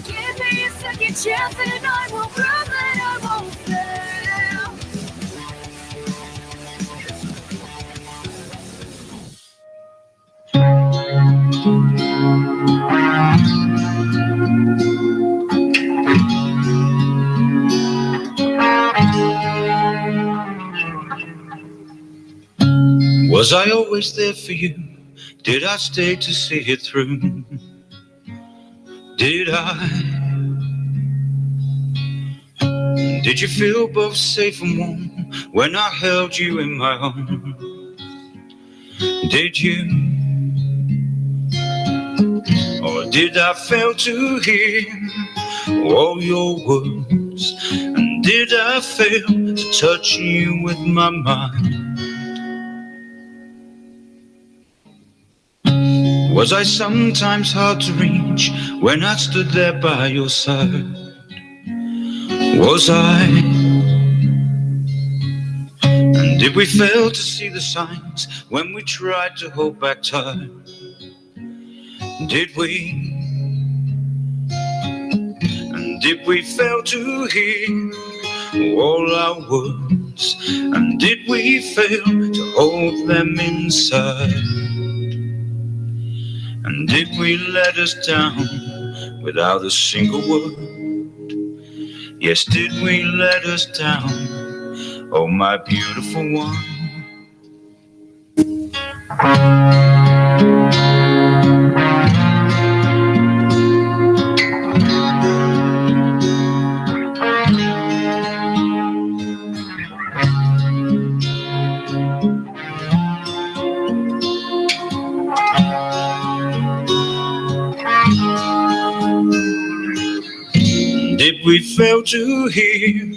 Give me a second chance and I will prove that I won't fail. Was I always there for you? Did I stay to see it through? Did I? Did you feel both safe and warm when I held you in my arms? Did you? Or did I fail to hear all your words? And did I fail to touch you with my mind? Was I sometimes hard to reach when I stood there by your side? Was I? And did we fail to see the signs when we tried to hold back time? Did we? And did we fail to hear all our words? And did we fail to hold them inside? And did we let us down without a single word? Yes, did we let us down, oh my beautiful one? Did we fail to hear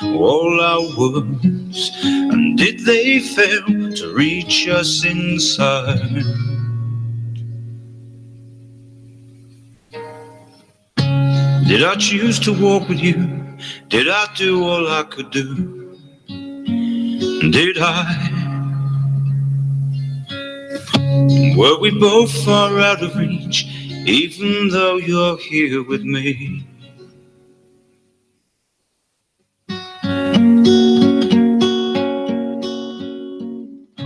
all our words? And did they fail to reach us inside? Did I choose to walk with you? Did I do all I could do? Did I? Were we both far out of reach, even though you're here with me?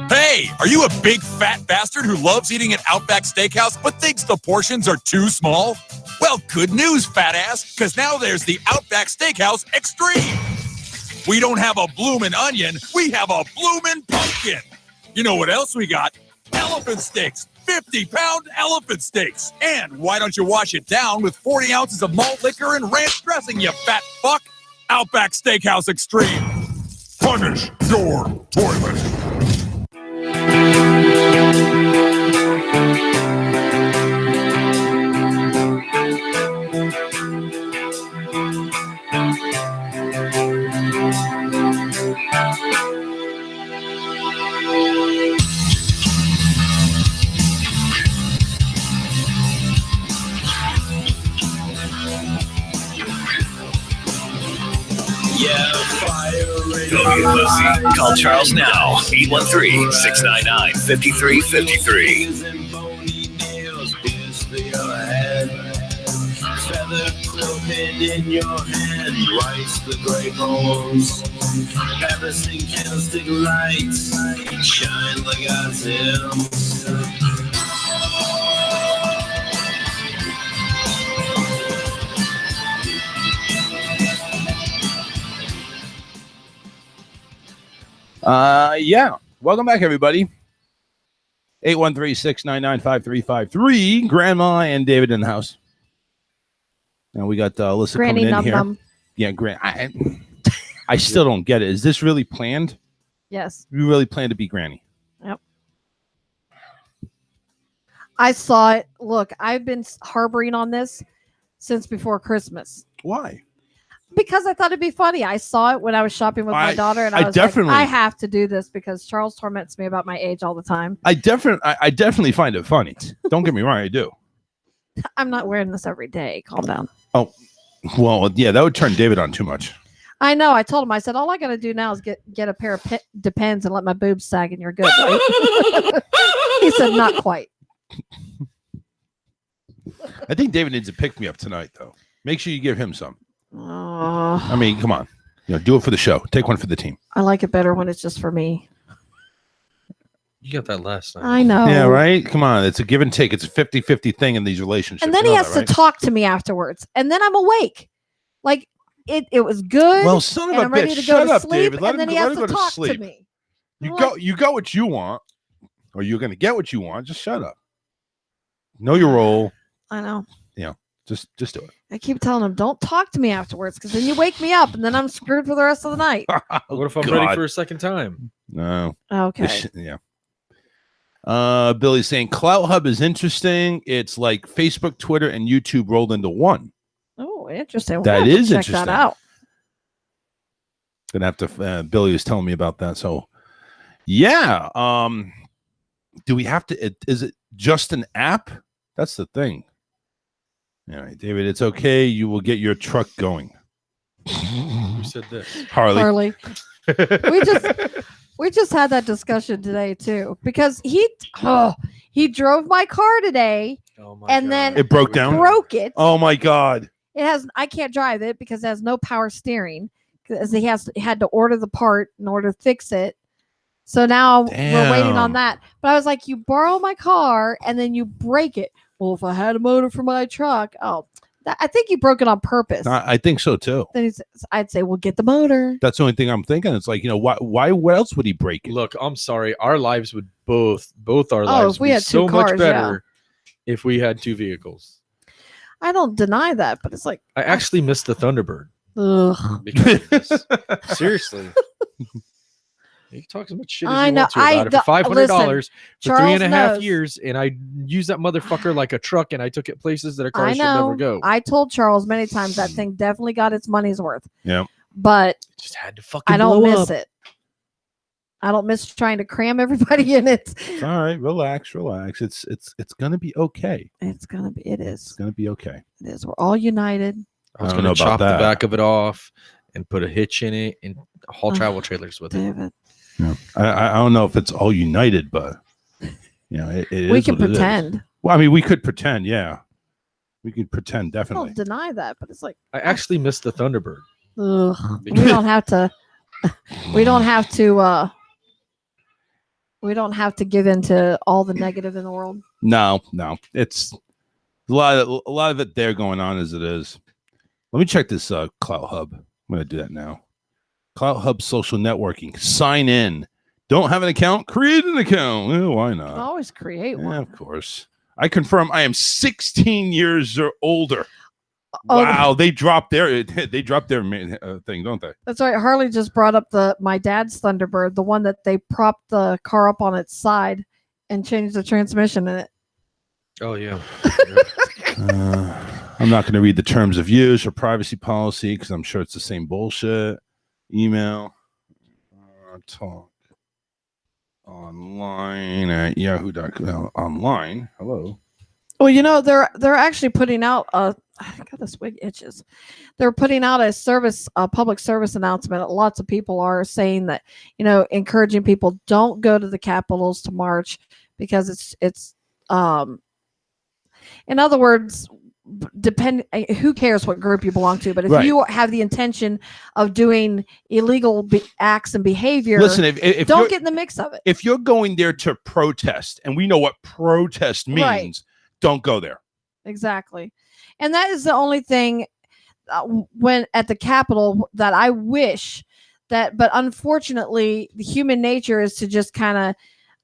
Hey, Are you a big fat bastard who loves eating at Outback Steakhouse but thinks the portions are too small? Well, good news, fat ass, because now there's the Outback Steakhouse Extreme. We don't have a bloomin' onion, we have a bloomin' pumpkin. You know what else we got? Elephant steaks, 50-pound elephant steaks. And why don't you wash it down with 40 ounces of malt liquor and ranch dressing, you fat fuck? Outback Steakhouse Extreme. Punish your toilet. Go get pussy. Call Charles now. 813-699-5353. Feather quilted in your hand, writes the great poems. Everything candlestick lights shine like God's hymns. Yeah. Welcome back, everybody. 813-699-5353. Grandma and David in the house. Now we got Alyssa Granny coming in Num here. Num. Yeah, I still don't get it. Is this really planned? Yes. You really plan to be Granny? Yep. I saw it. Look, I've been harboring on this since before Christmas. Why? Because I thought it'd be funny. I saw it when I was shopping with my daughter, and I was definitely, like, I have to do this because Charles torments me about my age all the time. I definitely find it funny. Don't get me wrong, I do. I'm not wearing this every day. Calm down. Oh, well, yeah, that would turn David on too much. I know. I told him. I said, all I got to do now is get a pair of Depends and let my boobs sag, and you're good. Right? He said, not quite. I think David needs to pick me up tonight, though. Make sure you give him some. I mean, come on. Do it for the show. Take one for the team. I like it better when it's just for me. You got that last time. I know. Yeah, right? Come on. It's a give and take. It's a 50-50 thing in these relationships. And then he has to talk to me afterwards. And then I'm awake. Like, it was good. Well, son of a I'm ready bitch. to go Shut to up, sleep, David. Let and then him he has go to to talk sleep. to me. You got what you want, or you're going to get what you want. Just shut up. Know your role. I know. Just do it. I keep telling him, don't talk to me afterwards, because then you wake me up, and then I'm screwed for the rest of the night. What if I'm ready for a second time? No. Okay. Yeah. Billy's saying Clout Hub is interesting. It's like Facebook, Twitter, and YouTube rolled into one. Oh, interesting. That is check interesting. that out. Gonna have to. Billy was telling me about that. So, yeah. Do we have to? Is it just an app? That's the thing. All right, David. It's okay. You will get your truck going. Who said this? Harley. We just had that discussion today too, because he drove my car today, and then It broke down. Broke it. Oh my God. I can't drive it because it has no power steering, because he had to order the part in order to fix it. So now we're waiting on that. But I was like, you borrow my car and then you break it. Well, if I had a motor for my truck, I think you broke it on purpose. I think so too. Then I'd say, well, get the motor. That's the only thing I'm thinking. It's like, why? What else would he break it? Look, I'm sorry. Our lives would both our lives if we would be had so two much cars, better if we had two vehicles. I don't deny that, but it's like I actually missed the Thunderbird. Ugh. Because seriously. You can talk as much shit as I you know. want to about it for $500 for Charles 3.5 knows. years, and I used that motherfucker like a truck, and I took it places that a car I should never know. go. I told Charles many times that thing definitely got its money's worth. Yeah. But just had to fucking I don't blow miss up. it. I don't miss trying to cram everybody in it. All right, relax. It's gonna be okay. It is. It's gonna be okay. It is. We're all united. I was I don't going know to about chop the that. back of it off and put a hitch in it and haul travel trailers with it. David. Yeah. I don't know if it's all united, but it We is can what it is. pretend. Well, I mean, we could pretend. Yeah, we could pretend I definitely. don't deny that, but it's like I actually missed the Thunderbird. we don't have to. We don't have to We don't have to give in to all the negative in the world. No. It's a lot of it there going on as it is. Let me check this Clout Hub. I'm going to do that now. Clout Hub social networking. Sign in. Don't have an account? Create an account. Well, why not? Always create one. Yeah, of course. I confirm I am 16 years or older. Oh, wow, they dropped their thing, don't they? That's right. Harley just brought up my dad's Thunderbird, the one that they propped the car up on its side and changed the transmission in it. Oh yeah. I'm not going to read the terms of use or privacy policy because I'm sure it's the same bullshit. Email, talk online at yahoo.com. Online. Hello. Well, they're actually putting out God, this wig itches. They're putting out a public service announcement. Lots of people are saying that, encouraging people don't go to the capitals to march because it's in other words, who cares what group you belong to, but if you have the intention of doing illegal acts and behavior, listen, if don't get in the mix of it. If you're going there to protest, and we know what protest means, right. Don't go there. Exactly. And that is the only thing when at the Capitol that I wish that, but unfortunately the human nature is to just kind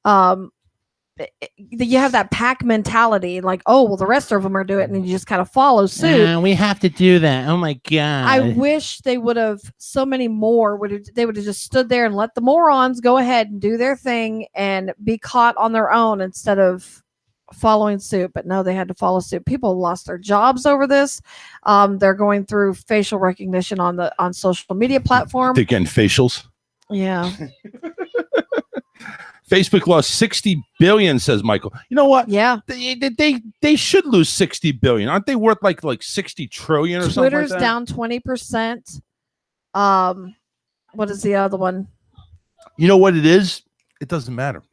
of, you have that pack mentality, like, oh, well, the rest of them are doing it, and you just kind of follow suit. We have to do that. Oh my God. I wish they would have, so many more they would have just stood there and let the morons go ahead and do their thing and be caught on their own instead of following suit. But no, they had to follow suit. People lost their jobs over this. They're going through facial recognition on social media platform. They're getting facials. Yeah. Facebook lost 60 billion, says Michael. You know what? Yeah. They should lose 60 billion. Aren't they worth like 60 trillion or Twitter's something like that? down 20%. What is the other one? You know what it is? It doesn't matter.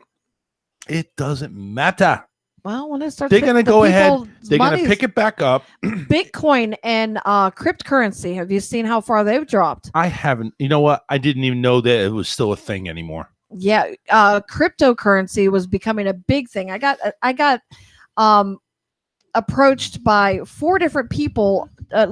It doesn't matter. Well, when it starts, they're going to go ahead. They're going to pick it back up. Bitcoin and cryptocurrency. Have you seen how far they've dropped? I haven't. You know what? I didn't even know that it was still a thing anymore. Yeah, cryptocurrency was becoming a big thing. I got approached by 4 different people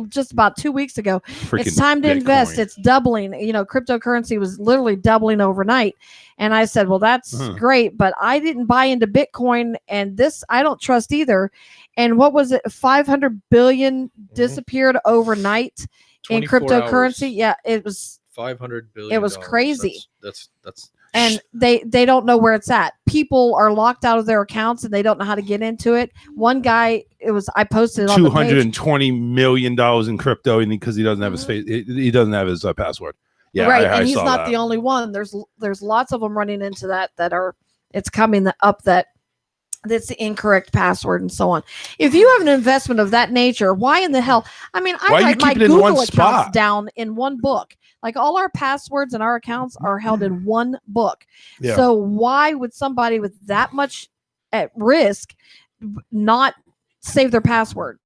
just about 2 weeks ago. Freaking it's time to invest. Bitcoin. It's doubling. Cryptocurrency was literally doubling overnight. And I said, well, that's great, but I didn't buy into Bitcoin, and this I don't trust either. And what was it? 500 billion disappeared overnight in cryptocurrency. Hours. Yeah, it was 500 billion. It was crazy. That's and they don't know where it's at. People are locked out of their accounts and they don't know how to get into it. One guy, I posted it on the page. $220 million in crypto, and because he doesn't have his face, he doesn't have his password. Yeah, right, I and he's saw not that. the only one. There's lots of them running into that are it's coming up that's the incorrect password and so on. If you have an investment of that nature, why in the hell? I mean, I write my Google accounts down in one book. Like all our passwords and our accounts are held in one book. Yeah. So why would somebody with that much at risk not save their password?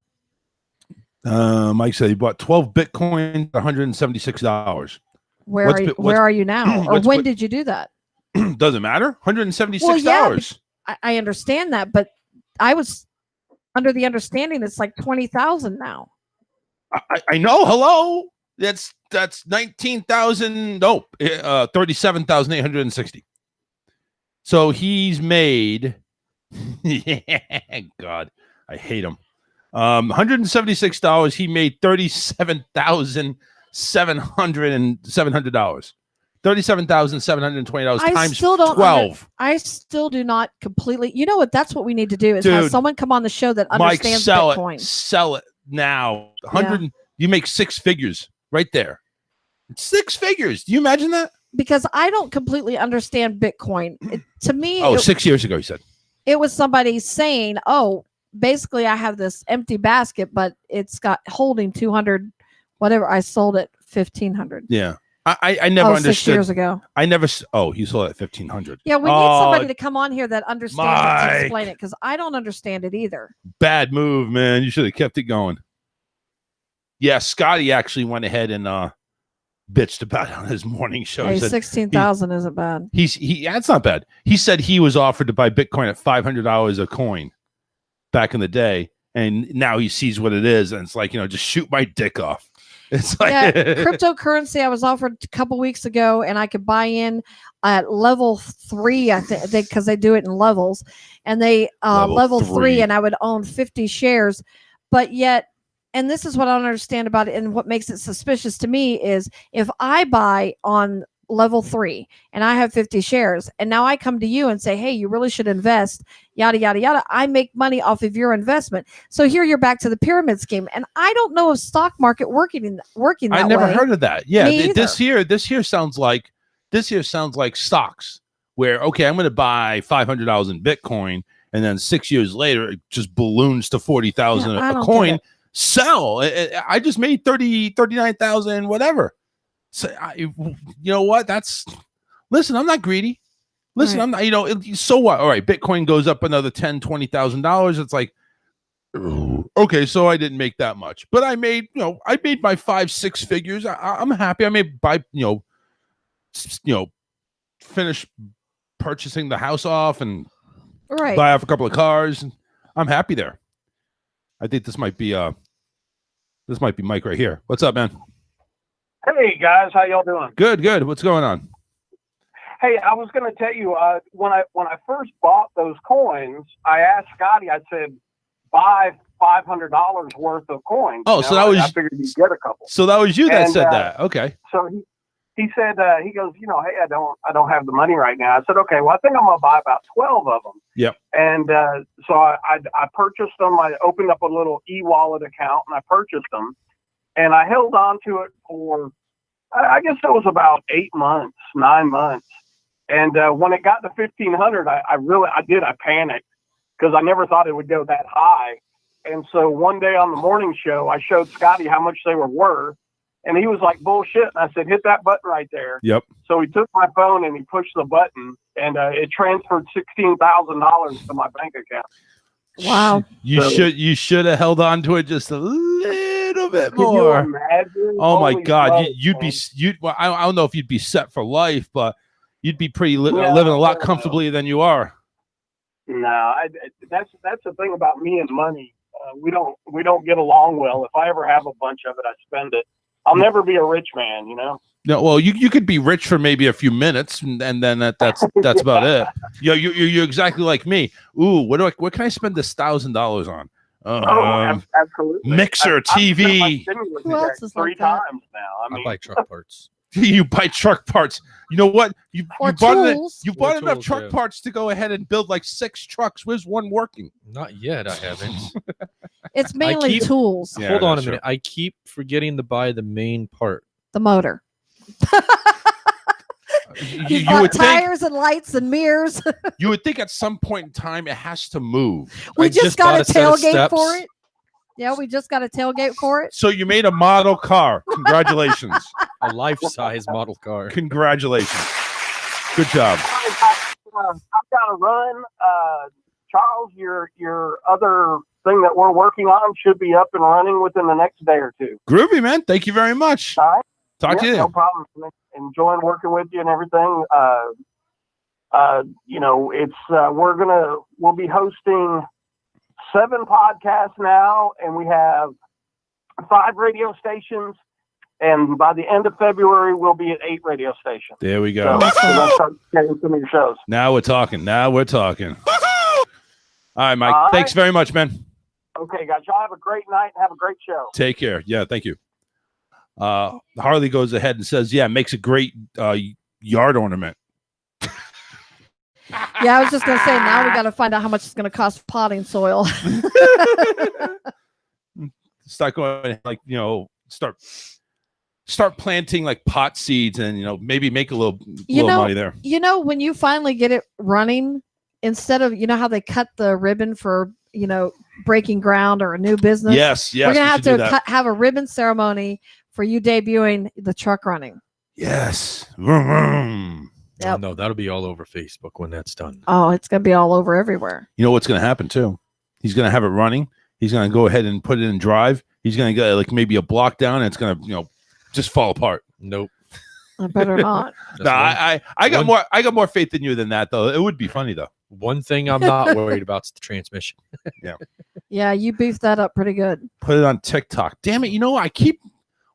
Mike said he bought 12 Bitcoin, $176. Where are you now? Or when did you do that? Doesn't matter. $176. Well, yeah, I understand that, but I was under the understanding it's like 20,000 now. I know. Hello. That's 19,000. No, 37,860. So he's made. God, I hate him. $176. He made $37,700. $37,720 times 12. I still do not completely. You know what? That's what we need to do is have someone come on the show that understands Bitcoin. Sell it now. 100. Yeah. You make 6 figures right there. 6 figures. Do you imagine that? Because I don't completely understand Bitcoin. To me, 6 years ago, he said it was somebody saying, "Oh, basically, I have this empty basket, but it's got holding 200, whatever. I sold it 1,500." Yeah. I never understood. 6 years ago. I never. Oh, you sold it at 1,500. Yeah, we need somebody to come on here that understands it to explain it because I don't understand it either. Bad move, man. You should have kept it going. Yeah, Scotty actually went ahead and bitched about on his morning show. Hey, He said 16,000 isn't bad. that's not bad. He said he was offered to buy Bitcoin at $500 a coin back in the day, and now he sees what it is, and it's like, just shoot my dick off. It's like Cryptocurrency I was offered a couple weeks ago, and I could buy in at level 3, I think, because they do it in levels, and they level 3, and I would own 50 shares, but yet, and this is what I don't understand about it, and what makes it suspicious to me is if I buy on level 3 and I have 50 shares, and now I come to you and say, hey, you really should invest, yada yada yada, I make money off of your investment. So here you're back to the pyramid scheme, and I don't know if stock market working that I never way. heard of that. Yeah, Me this year sounds like stocks, where okay, I'm going to buy $500 in Bitcoin, and then 6 years later it just balloons to 40,000 a coin. Sell. I just made 39,000, whatever. So you know what? Listen, I'm not greedy. Listen, right. I'm not, so what? All right, Bitcoin goes up another $10,000, $20,000. It's like, okay, so I didn't make that much, but I made my 5-6 figures. I'm happy. I may buy, finish purchasing the house off and buy off a couple of cars. And I'm happy there. I think this might be Mike right here. What's up, man? Hey guys, how y'all doing? Good. What's going on? Hey, I was going to tell you when I first bought those coins, I asked Scotty. I said, buy $500 worth of coins. Oh, so that was. I figured you'd get a couple. So that was you that said that. Okay. So he said he goes, hey, I don't have the money right now. I said, okay, well, I think I'm going to buy about 12 of them. Yep. And so I purchased them. I opened up a little e-wallet account and I purchased them, and I held on to it for, I guess it was about 9 months. And when it got to 1,500, I panicked because I never thought it would go that high. And so one day on the morning show, I showed Scotty how much they were worth. And he was like, bullshit. And I said, hit that button right there. Yep. So he took my phone and he pushed the button, and it transferred $16,000 to my bank account. Wow. You should have held on to it just a little bit Can more. you imagine? Oh my Holy God. smokes, Well, I don't know if you'd be set for life, but you'd be living a lot comfortably than you are. No, that's the thing about me and money. We don't get along well. If I ever have a bunch of it, I spend it. I'll never be a rich man, No, well, you could be rich for maybe a few minutes, and then that's about it. You're exactly like me. Ooh, what can I spend this $1,000 on? Absolutely. Mixer, TV. Who else is three like that? times now. I buy truck parts. You buy truck parts. You know what? You Or bought tools. enough tools, truck yeah. parts to go ahead and build like 6 trucks. Where's one working? Not yet. I haven't. It's mainly tools. Yeah, Hold on a that's minute. I keep forgetting to buy the main part. The motor. You Got would think tires and lights and mirrors. you would think at some point in time it has to move. We I just bought got a set of tailgate steps. for it. Yeah, we just got a tailgate for it. So you made a model car. Congratulations. A life-size model car. Congratulations. Good job. I've got to run. Charles, your other thing that we're working on should be up and running within the next day or two. Groovy, man. Thank you very much. All right. Talk to you. No problem. Enjoying working with you and everything. We'll be hosting 7 podcasts now, and we have 5 radio stations. And by the end of February, we'll be at 8 radio stations. There we go. So I'll start getting some of your shows. Now we're talking. All right, Mike. All right. Thanks very much, man. Okay, guys. Y'all have a great night and have a great show. Take care. Yeah, thank you. Harley goes ahead and says, yeah, it makes a great yard ornament. Yeah, I was just going to say, now we got to find out how much it's going to cost potting soil. Start going start planting like pot seeds and, maybe make a little money there. When you finally get it running, instead of, how they cut the ribbon for, breaking ground or a new business. Yes. We're going to have to have a ribbon ceremony for you debuting the truck running. Yes. Vroom, vroom. Yep. Oh, no, that'll be all over Facebook when that's done. Oh, it's going to be all over everywhere. You know what's going to happen too? He's going to have it running. He's going to go ahead and put it in drive. He's going to go like maybe a block down, and it's going to, just fall apart. Nope. I better not. No, I got more faith in you than that, though. It would be funny, though. One thing I'm not worried about is the transmission. Yeah. Yeah, you beefed that up pretty good. Put it on TikTok. Damn it! I keep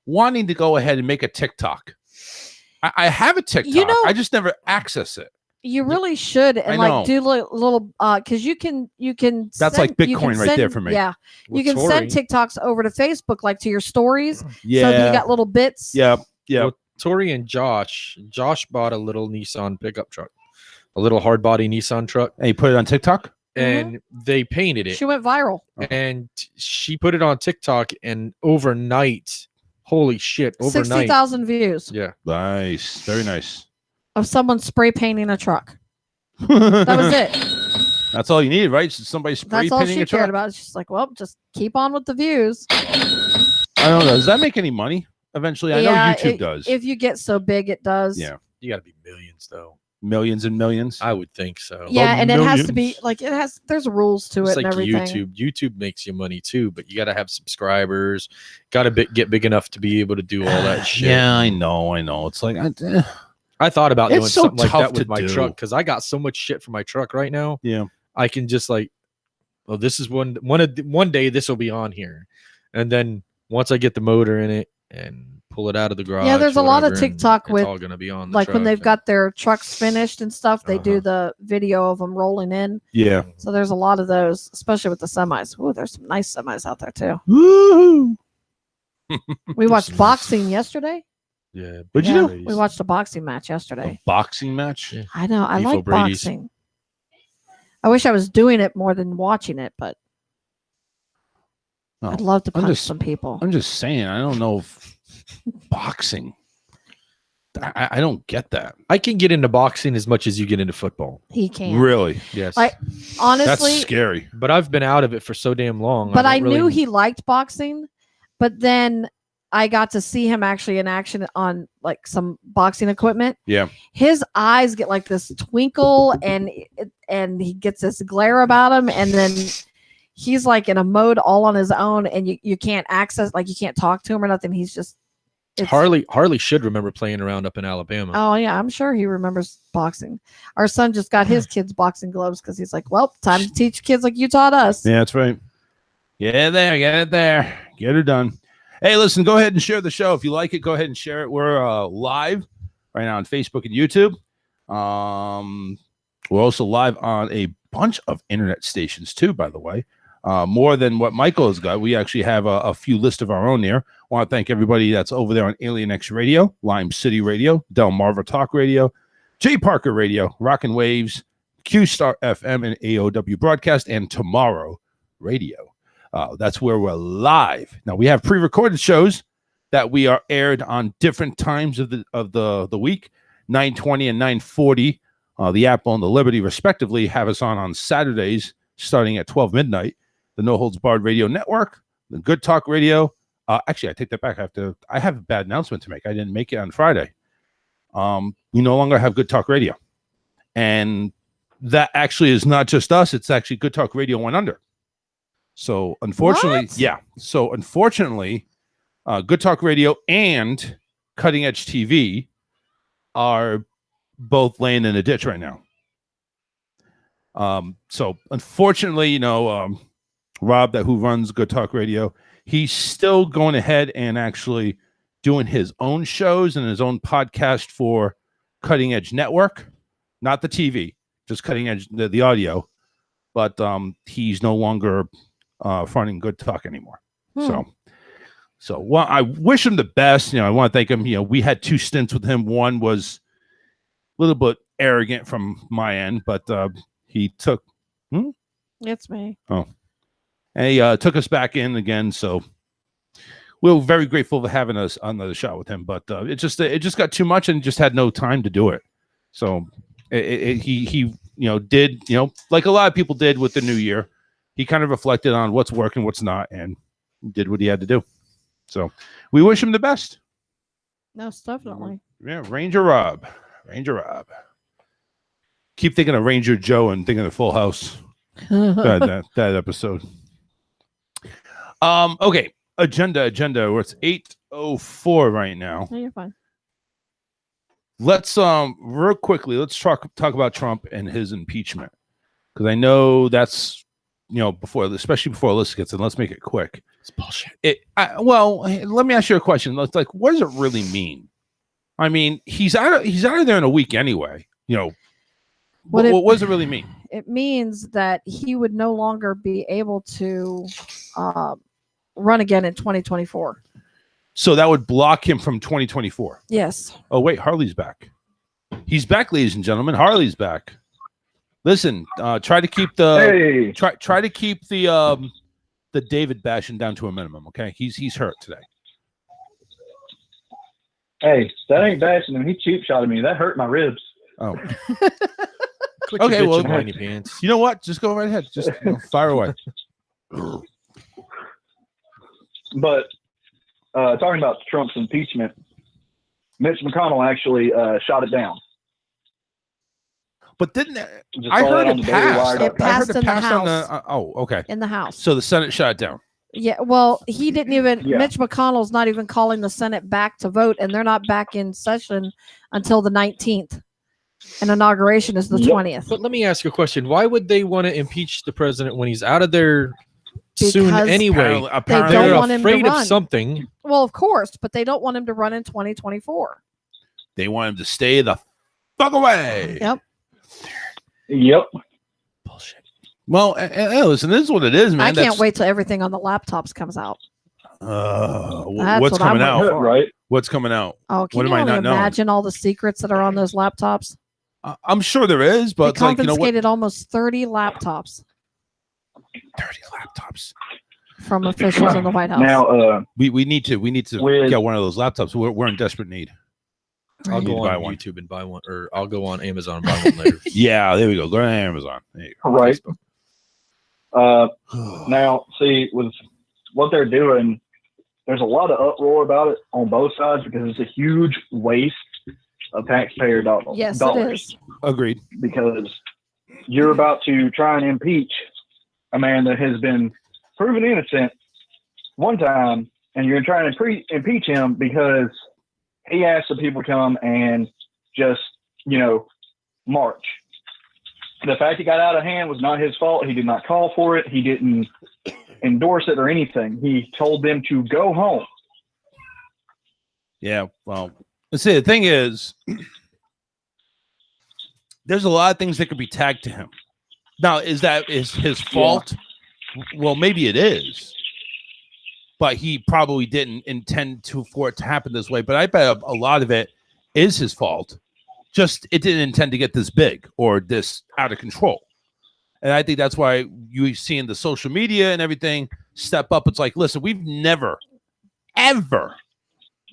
wanting to go ahead and make a TikTok. I have a TikTok. I just never access it. You really should, and like do little because you can. That's like Bitcoin right there for me. Yeah, you can send TikToks over to Facebook, like to your stories. Yeah, so you got little bits. Yeah. Well, Tori and Josh bought a little Nissan pickup truck, a little hard body Nissan truck, and he put it on TikTok. And they painted it. She went viral, and she put it on TikTok, and overnight, holy shit, 60,000 views. Yeah, nice, very nice. Of someone spray painting a truck. That was it. That's all you need, right? Somebody spray painting a truck. That's all she cared about. She's like, well, just keep on with the views. I don't know. Does that make any money eventually? I know YouTube does. If you get so big, it does. Yeah, you got to be millions though. Millions and millions. I would think so. Yeah, and it has to be like there's rules to it like and everything. YouTube makes you money too, but you got to have subscribers. Got to get big enough to be able to do all that shit. Yeah, I know. It's like I thought about doing something like that to with my truck because I got so much shit for my truck right now. Yeah, I can just this is one day this will be on here, and then once I get the motor in it and pull it out of the garage. Yeah, there's a lot of TikTok with all gonna be on like when they've got their trucks finished and stuff. They do the video of them rolling in. Yeah. So there's a lot of those, especially with the semis. Ooh, there's some nice semis out there too. Woo! We watched boxing yesterday. Yeah. What'd you do? We watched a boxing match yesterday. Boxing match? Yeah. I know. I Beef like O'Brady's. boxing. I wish I was doing it more than watching it, but I'd love to punch some people. I'm just saying. I don't know if boxing. I don't get that. I can get into boxing as much as you get into football. He can. Really? Yes. Like honestly, that's scary. But I've been out of it for so damn long. But I knew he liked boxing, but then I got to see him actually in action on like some boxing equipment. Yeah. His eyes get like this twinkle and he gets this glare about him, and then he's like in a mode all on his own, and you can't access, like you can't talk to him or nothing. He's just Harley should remember playing around up in Alabama. Oh yeah, I'm sure he remembers boxing. Our son just got his kids boxing gloves because he's like, well, time to teach kids like you taught us. Yeah, that's right. Get it there. Get her done. Hey, listen, go ahead and share the show. If you like it, go ahead and share it. We're live right now on Facebook and YouTube. We're also live on a bunch of internet stations too, by the way. More than what Michael has got. We actually have a few lists of our own there. I want to thank everybody that's over there on Alien X Radio, Lime City Radio, Delmarva Talk Radio, J Parker Radio, Rockin' Waves, Q Star FM and AOW Broadcast, and Tomorrow Radio. That's where we're live. Now, we have pre-recorded shows that we are aired on different times of the week, 9:20 and 9:40. The Apple and the Liberty, respectively, have us on Saturdays starting at 12 midnight. The No Holds Barred Radio Network, the Good Talk Radio. Actually, I take that back. I have a bad announcement to make. I didn't make it on Friday. We no longer have Good Talk Radio. And that actually is not just us. It's actually Good Talk Radio went under. So, unfortunately, Good Talk Radio and Cutting Edge TV are both laying in a ditch right now. So, unfortunately, Rob, who runs Good Talk Radio, he's still going ahead and actually doing his own shows and his own podcast for Cutting Edge Network, not the TV, just Cutting Edge, the audio. But he's no longer fronting Good Talk anymore. So well, I wish him the best. I want to thank him. We had 2 stints with him. One was a little bit arrogant from my end, but he took. It's me. Oh. And he took us back in again, so we're very grateful for having us on the shot with him. But it just got too much and just had no time to do it. So he did like a lot of people did with the new year. He kind of reflected on what's working, what's not, and did what he had to do. So we wish him the best. No, definitely. Yeah, Ranger Rob. Keep thinking of Ranger Joe and thinking of Full House. that episode. Okay, agenda. It's 8:04 right now. No, you're fine. let's real quickly. Let's talk about Trump and his impeachment, because I know that's especially before Alyssa gets in. Let's make it quick. It's bullshit. Well, let me ask you a question. What does it really mean? I mean, he's out of there in a week anyway. What does it really mean? It means that he would no longer be able to run again in 2024. So that would block him from 2024. Yes. Oh wait, Harley's back. He's back, ladies and gentlemen. Harley's back. Listen, try to keep the try to keep the David bashing down to a minimum. Okay, he's hurt today. Hey, that ain't bashing him. He cheap shotted me. That hurt my ribs. Oh. Okay, well, you know what? Just go right ahead. Just fire away. But talking about Trump's impeachment, Mitch McConnell actually shot it down. But didn't I heard it passed? It passed in the House. Okay. In the House. So the Senate shot it down. Yeah, well, he didn't even. Yeah. Mitch McConnell's not even calling the Senate back to vote, and they're not back in session until the 19th. And inauguration is the 20th. But let me ask you a question. Why would they want to impeach the president when he's out of there soon anyway? Apparently they're they don't want him to afraid run. of something. Well, of course, but they don't want him to run in 2024. They want him to stay the fuck away. Yep. Bullshit. Well, listen, this is what it is, man. I can't wait till everything on the laptops comes out. What's coming out? Right. What's coming out? Oh, can what you am I not imagine all the secrets that are on those laptops? I'm sure there is, but they confiscated almost 30 laptops. 30 laptops from officials in the White House. Now, we need to get one of those laptops. We're in desperate need. I'll go on YouTube and buy one, or I'll go on Amazon and buy one later. Yeah, there we go. Go to Amazon. There you go. Right. Now, see, with what they're doing, there's a lot of uproar about it on both sides because it's a huge waste of taxpayer dollars. Yes, it is. Agreed. Because you're about to try and impeach a man that has been proven innocent one time, and you're trying to impeach him because he asked the people to come and just, march. The fact it got out of hand was not his fault. He did not call for it. He didn't endorse it or anything. He told them to go home. Yeah, well, let's see. The thing is, there's a lot of things that could be tagged to him. Now, is his fault? Yeah. Well, maybe it is, but he probably didn't intend for it to happen this way. But I bet a lot of it is his fault. Just it didn't intend to get this big or this out of control. And I think that's why you see in the social media and everything step up. It's like, listen, we've never, ever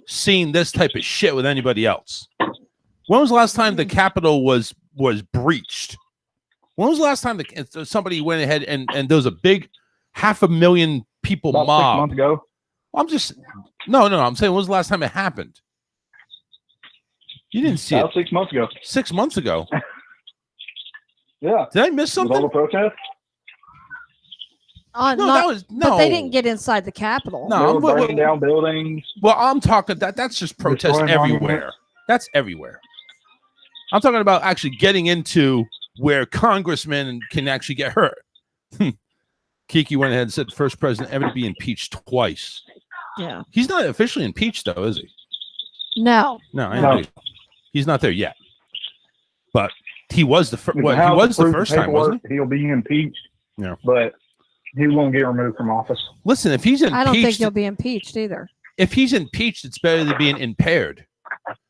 seen this type of shit with anybody else. When was the last time the Capitol was breached? When was the last time somebody went ahead and there was a big 500,000 people About mob? 6 months ago. No. I'm saying when was the last time it happened? You didn't see About it 6 months ago. 6 months ago. Yeah. Did I miss something? With all the protests? But they didn't get inside the Capitol. No, they were burning down buildings. Well, I'm talking that's just protest everywhere. That's everywhere. I'm talking about actually getting into where congressmen can actually get hurt. Kiki went ahead and said first president ever to be impeached twice. Yeah. He's not officially impeached though, is he? No. No, I know. He's not there yet. But he was the first. He was the first time, wasn't he? He'll be impeached. Yeah. But he won't get removed from office. Listen, if he's impeached, I don't think he'll be impeached either. If he's impeached, it's better than being impaired.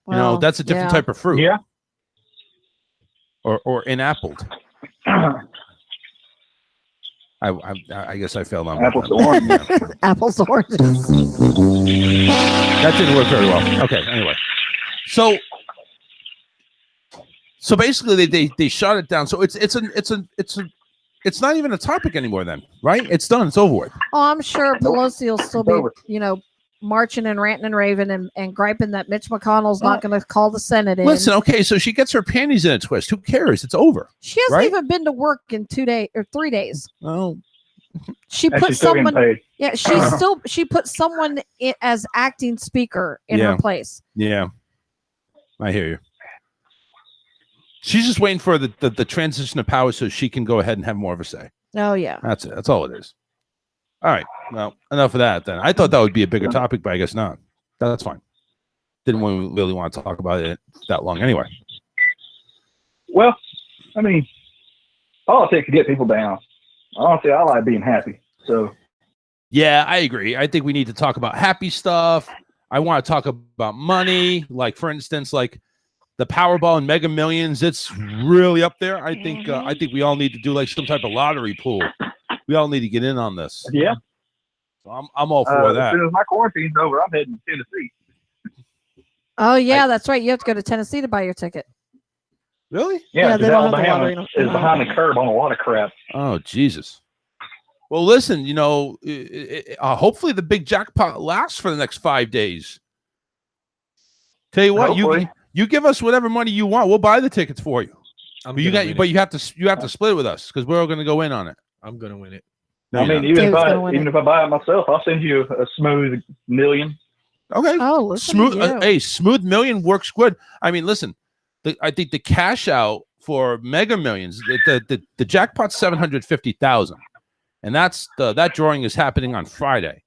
Well, that's a different type of fruit. Yeah. Or inappled. I guess I failed on apples to oranges. Apples to oranges. That didn't work very well. Okay, anyway. So basically they shot it down. So it's not even a topic anymore then, right? It's done. It's over with. Oh, I'm sure Pelosi will still be, marching and ranting and raving and griping that Mitch McConnell's not going to call the Senate in. Listen, okay, so she gets her panties in a twist. Who cares? It's over. She hasn't even been to work in 2 days or 3 days. Oh, she put someone. Yeah, she put someone as acting speaker in her place. Yeah, I hear you. She's just waiting for the transition of power so she can go ahead and have more of a say. Oh yeah. That's it. That's all it is. All right. Well, enough of that then. I thought that would be a bigger topic, but I guess not. That's fine. Didn't really want to talk about it that long anyway. Well, I mean, politics can get people down. Honestly, I like being happy. So. Yeah, I agree. I think we need to talk about happy stuff. I want to talk about money. Like, for instance, like the Powerball and Mega Millions. It's really up there. I think we all need to do like some type of lottery pool. We all need to get in on this. Yeah. So I'm all for that. As soon as my quarantine's over, I'm heading to Tennessee. Oh yeah, that's right. You have to go to Tennessee to buy your ticket. Really? Yeah, they don't have the Alabama lottery. is behind the curve on a lot of crap. Oh, Jesus. Well, listen, hopefully the big jackpot lasts for the next 5 days. Tell you what, you give us whatever money you want. We'll buy the tickets for you. But you have to split it with us because we're all going to go in on it. I'm going to win it. No, I mean, even if I buy it myself, I'll send you a smooth million. Okay. Oh, listen smooth. to you. Hey, smooth million works good. I mean, listen, I think the cash out for Mega Millions, the jackpot's 750,000, and that drawing is happening on Friday.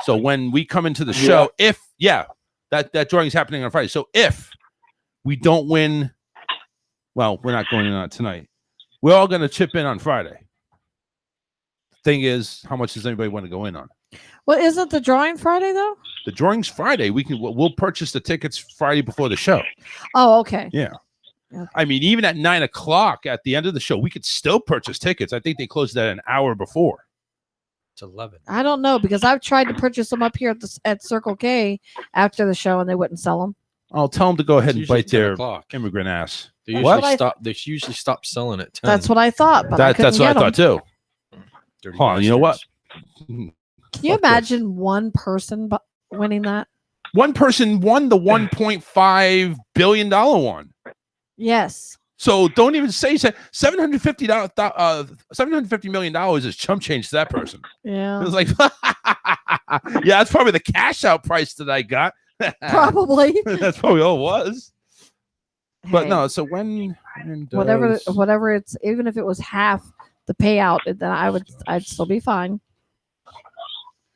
So when we come into the show, that drawing is happening on Friday. So if we don't win, well, we're not going in on it tonight. We're all going to chip in on Friday. Thing is, how much does anybody want to go in on? Well, isn't the drawing Friday though? The drawing's Friday. We'll purchase the tickets Friday before the show. Oh, okay. Yeah. I mean, even at 9 o'clock at the end of the show, we could still purchase tickets. I think they closed that an hour before. It's 11. I don't know because I've tried to purchase them up here at Circle K after the show and they wouldn't sell them. I'll tell them to go ahead and bite their o'clock. immigrant ass. They usually stop selling at 10. That's what I thought. But that's what I thought too. Hold on, you know what? Can you imagine one person winning that? One person won the $1.5 billion one. Yes. So don't even say $750 million is chump change to that person. Yeah. It was like, yeah, that's probably the cash out price that I got. Probably. That's probably all it was. But Hey. no, so when whatever it's, even if it was half the payout, then I'd still be fine.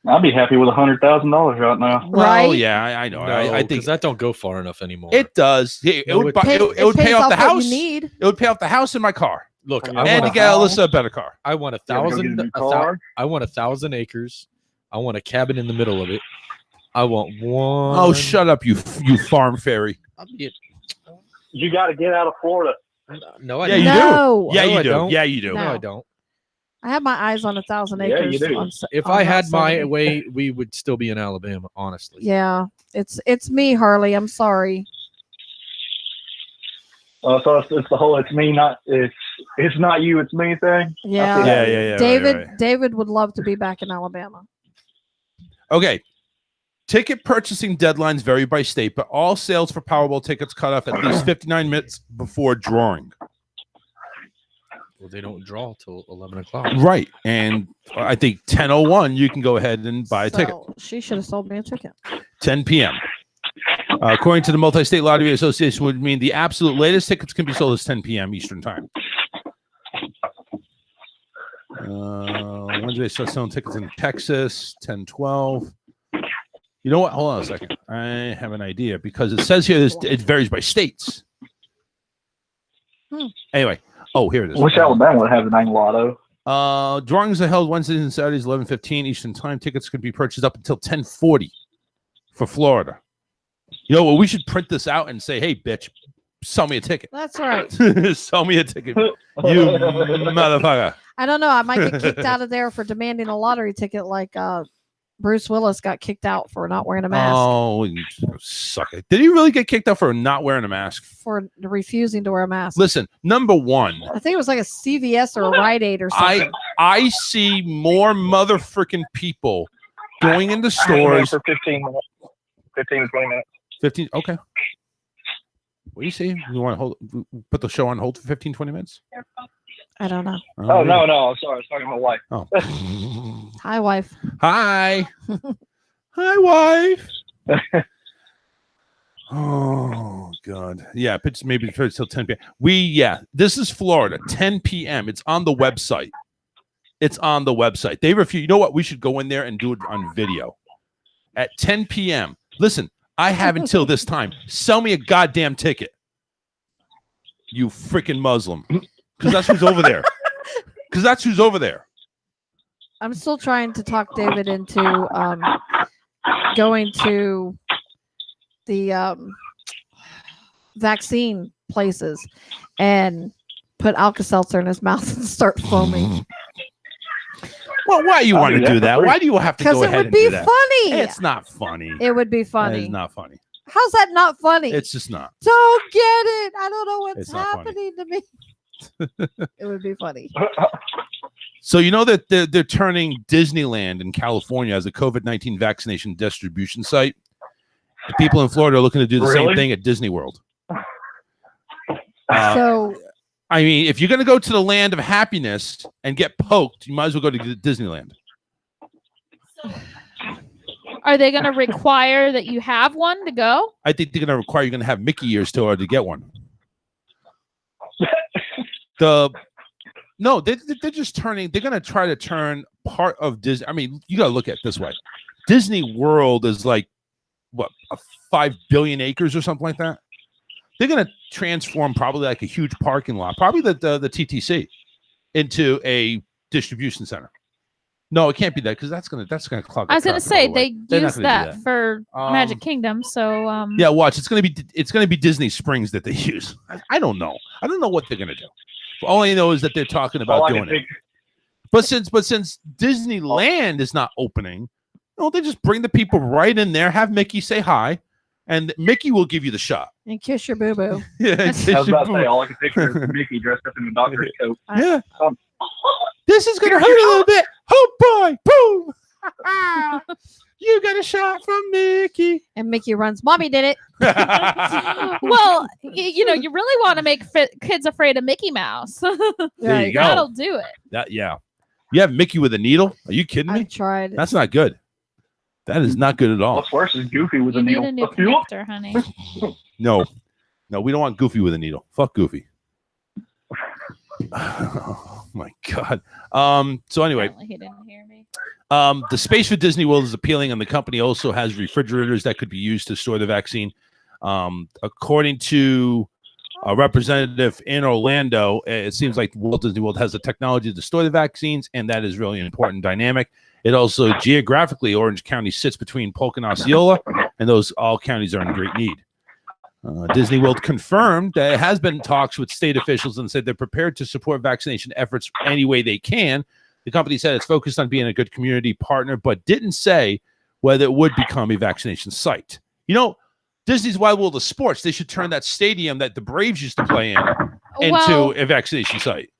I'd be happy with $100,000 right now. Right? Oh yeah, I know. No, I think that don't go far enough anymore. it does. It No, would it pay off the what house. You need. It would pay off the house and my car. Look, And to get Alyssa a better car. I want You wanna go get a new car? I want 1,000 acres. I want a cabin in the middle of it. I want one. Oh, shut up, you farm fairy. You got to get out of Florida. No, I Yeah, you No. do. Yeah, No, you I do. don't. Yeah, you do. No, No. I don't. I have my eyes on 1,000 Yeah, acres. you do. If on I Route had my 70. way, we would still be in Alabama, honestly. Yeah, it's me, Harley. I'm sorry. So it's the whole it's not you, it's me thing. Yeah. Yeah. David right. David would love to be back in Alabama. Okay. Ticket purchasing deadlines vary by state, but all sales for Powerball tickets cut off at least 59 minutes before drawing. Well, they don't draw till 11 o'clock. Right. And I think 10:01, you can go ahead and buy a ticket. So she should have sold me a ticket. 10 p.m. According to the Multi-State Lottery Association, would mean the absolute latest tickets can be sold as 10 p.m. Eastern Time. Wednesday starts selling tickets in Texas, 10:12. You know what? Hold on a second. I have an idea because it says here it varies by states. Anyway, here it is. Wish Alabama would have the name Lotto. Drawings are held Wednesdays and Saturdays, 11:15 Eastern Time. Tickets can be purchased up until 10:40 for Florida. You know what? We should print this out and say, "Hey, bitch, sell me a ticket." That's right. Sell me a ticket, you motherfucker. I don't know. I might get kicked out of there for demanding a lottery ticket, like Bruce Willis got kicked out for not wearing a mask. Oh, you suck it. Did he really get kicked out for not wearing a mask? For refusing to wear a mask. Listen, number one, I think it was like a CVS or a Rite Aid or something. I see more motherfucking people going into stores for 15 minutes. 15 to 20 minutes. 15. Okay. What do you see? You want to put the show on hold for 15, 20 minutes? I don't know. Oh, no. Sorry. I was talking to my wife. Oh. Hi, wife. Hi. Hi, wife. Oh, God. Yeah, maybe till 10 p.m. This is Florida, 10 p.m. It's on the website. It's on the website. They refuse. You know what? We should go in there and do it on video at 10 p.m. Listen, I have until this time. Sell me a goddamn ticket, you freaking Muslim, because that's who's over there. Because that's who's over there. I'm still trying to talk David into going to the vaccine places and put Alka-Seltzer in his mouth and start foaming. Well, why do you want to do that? Why do you have to go ahead and do that? Because it would be funny. It's not funny. It would be funny. It's not funny. How's that not funny? It's just not. Don't get it. I don't know what's It's not funny. happening to me. It would be funny. So you know that they're turning Disneyland in California as a COVID-19 vaccination distribution site. The people in Florida are looking to do the same thing at Disney World. So, I mean, if you're going to go to the land of happiness and get poked, you might as well go to Disneyland. Are they going to require that you have one to go? I think they're going to require you're going to have Mickey ears to get one. No, they're just turning. They're going to try to turn part of Disney. I mean, you got to look at it this way. Disney World is like what, 5 billion acres or something like that. They're going to transform probably like a huge parking lot, probably the TTC, into a distribution center. No, it can't be that because that's gonna clog. I was going to say they use that do for Magic Kingdom. So yeah, watch. It's gonna be Disney Springs that they use. I don't know. I don't know what they're gonna do. All I know is that they're talking about doing it. But since Disneyland is not opening, no, they just bring the people right in there. Have Mickey say hi, and Mickey will give you the shot. And kiss your boo boo. Yeah, I was about to say, all I can picture is Mickey dressed up in a doctor's coat. Yeah. This is gonna hurt a little bit. Oh boy! Boom! You got a shot from Mickey. And Mickey runs. Mommy did it. well, you really want to make kids afraid of Mickey Mouse. There you go. That'll do it. Yeah. You have Mickey with a needle? Are you kidding me? I tried. That's not good. That is not good at all. What's worse is Goofy with You a need needle. a new connector, honey. No, we don't want Goofy with a needle. Fuck Goofy. Oh my God. So anyway, Apparently he didn't hear me. the space for Disney World is appealing, and the company also has refrigerators that could be used to store the vaccine. According to a representative in Orlando, it seems like Walt Disney World has the technology to store the vaccines, and that is really an important dynamic. It also geographically, Orange County sits between Polk and Osceola, and those all counties are in great need. Disney World confirmed that it has been in talks with state officials and said they're prepared to support vaccination efforts any way they can. The company said it's focused on being a good community partner, but didn't say whether it would become a vaccination site. You know, Disney's Wide World of Sports, they should turn that stadium that the Braves used to play in into a vaccination site.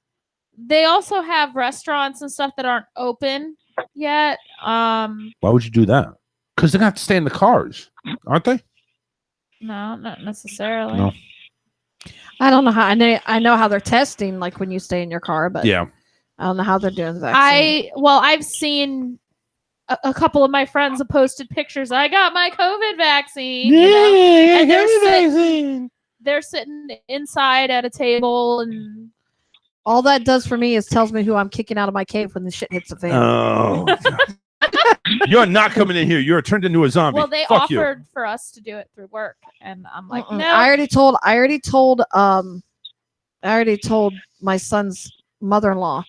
They also have restaurants and stuff that aren't open yet. Why would you do that? Because they're going to have to stay in the cars, aren't they? No, not necessarily. No. I don't know how. I know how they're testing, like when you stay in your car, but yeah, I don't know how they're doing the vaccine. I've seen a couple of my friends have posted pictures. I got my COVID vaccine. Yeah, and they're sitting inside at a table, and all that does for me is tells me who I'm kicking out of my cave when the shit hits the fan. Oh, you're not coming in here. You're turned into a zombie. well, they Fuck offered for us to do it through work, and I'm like, no. I already told my son's mother-in-law.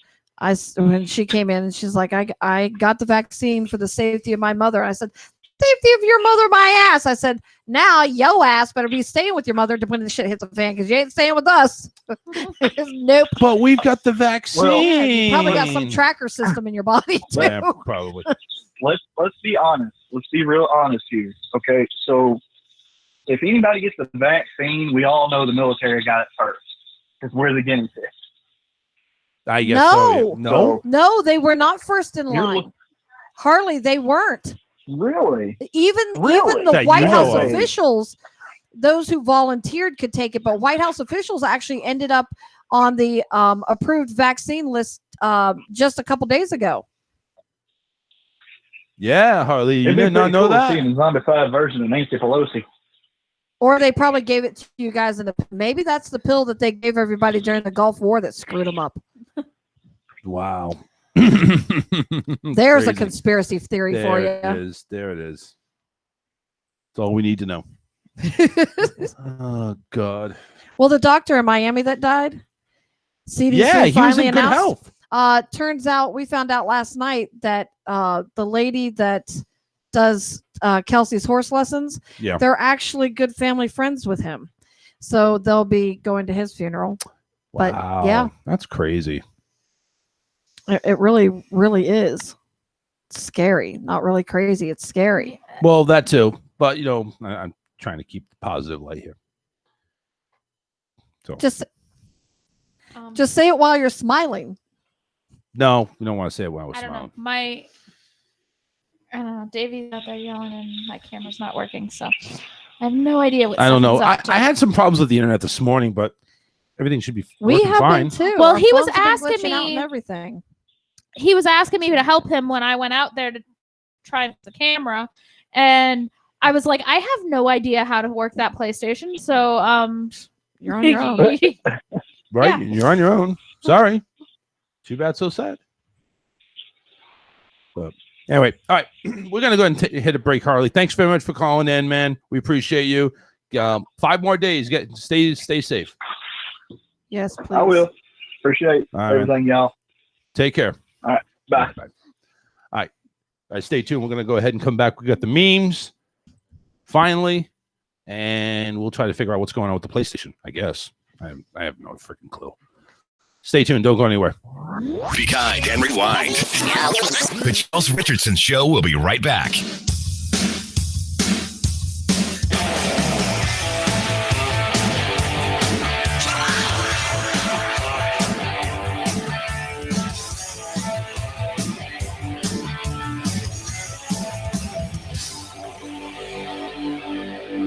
When she came in and she's like, I got the vaccine for the safety of my mother. I said, safety of your mother, my ass. I said, now yo ass better be staying with your mother when the shit hits the fan because you ain't staying with us. Nope. But we've got the vaccine. Well, you probably got some tracker system in your body too. Yeah, probably. Let's be honest. Let's be real honest here. Okay, so if anybody gets the vaccine, we all know the military got it first because we're the guinea pigs. I guess so. No, they were not first in line. Harley, they weren't. Really? Even the That White you House know of. officials, those who volunteered could take it, but White House officials actually ended up on the approved vaccine list just a couple days ago. Yeah, Harley, you did not know that. Seeing a zombified version of Nancy Pelosi. Or they probably gave it to you guys in maybe that's the pill that they gave everybody during the Gulf War that screwed them up. Wow. There's a conspiracy theory for you. There it is. There it is. That's all we need to know. Oh, God. Well, the doctor in Miami that died, CDC Yeah, he was finally in good announced. health. Turns out we found out last night that the lady that does Kelsey's horse lessons, Yeah. they're actually good family friends with him. So they'll be going to his funeral. But Wow. yeah, That's crazy. it really, really is. It's scary. Not really crazy. It's scary. Well, that too. But, I'm trying to keep the positive light here. So Just say it while you're smiling. no, we don't want to say it while we're I don't smiling. know. I don't know. Davey's out there yelling and my camera's not working, so I have no idea what I don't know. Stephen's up to. I had some problems with the internet this morning, but everything should be We working have fine. been too. Well, Our he was phones have been asking glitching out me- and everything. He was asking me to help him when I went out there to try the camera, and I was like, I have no idea how to work that PlayStation, so you're on your own. Right? Yeah. You're on your own. Sorry. Too bad, so sad. But anyway, all right. We're going to go ahead and hit a break, Harley. Thanks very much for calling in, man. We appreciate you. 5 more days. Stay safe. Yes, please. I will. Appreciate All right, everything, y'all. Take care. All right. Bye. All right. Stay tuned. We're going to go ahead and come back. We got the memes finally, and we'll try to figure out what's going on with the PlayStation, I guess. I have no freaking clue. Stay tuned. Don't go anywhere. Be kind and rewind. The Charles Richardson Show will be right back.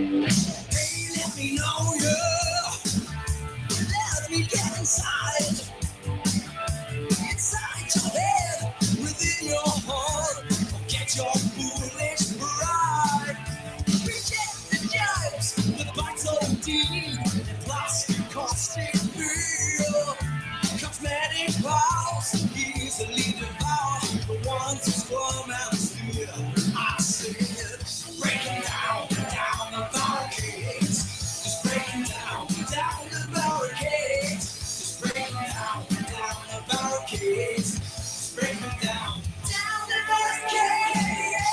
Let me know you. Let me get inside. Inside your head, within your heart. Forget your foolish pride. Reject the jibes with bites of deed. Plastic, caustic feel. Cosmetic vows, easily devour. The ones who squirm and steal. I said, breaking down the barricades. Just breaking down the barricades. Just breaking down the barricades. Just breaking down the barricades.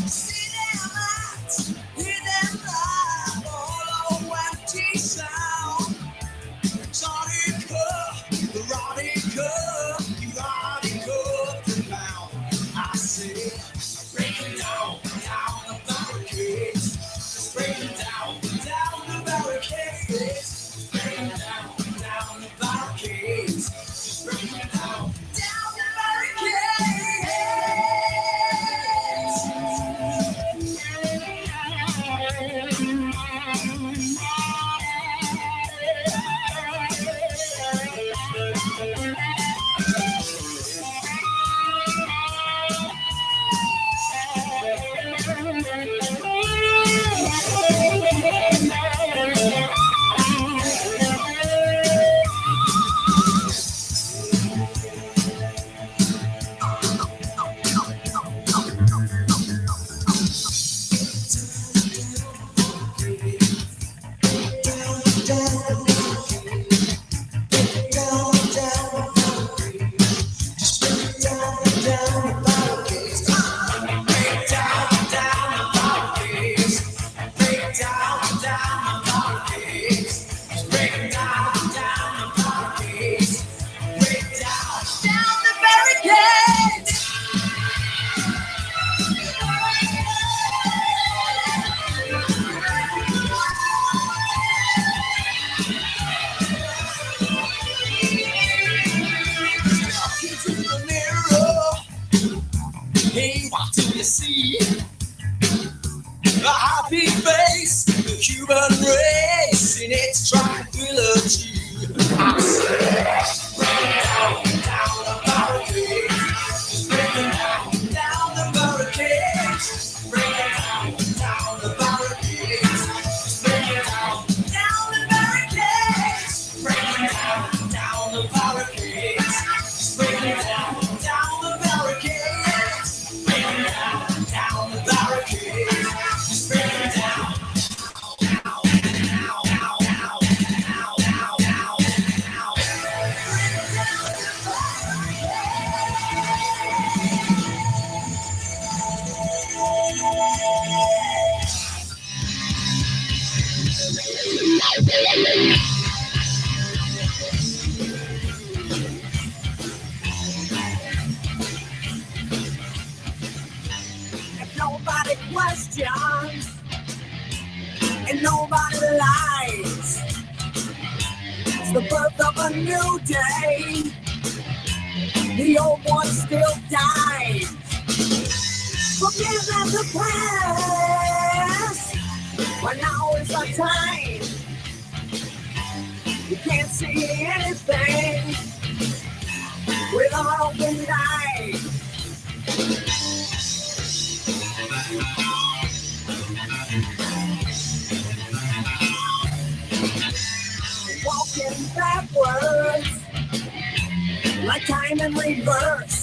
See them act, hear them laugh, all a empty sound. Exotica, erotica, erotica, profound. I say, breaking down the barricades. Just breaking down the barricades. Just breaking down the barricades. Just breaking down the barricades. Hey, what do you see? A happy face Cuban race in its tranquility. I said, bring it down, down the barricades. Bring it down, down the barricades. Bring it down, down the barricades. Bring it down, down the barricades. Bring it down, down the barricades. Bring it down, down the barricades. Bring it down, down the barricades. Bring it down. If nobody questions and nobody lies, it's the birth of a new day. The old one still dies. Forgive the past, but now is our time. You can't see anything with our open eyes. Walking backwards, like time in reverse.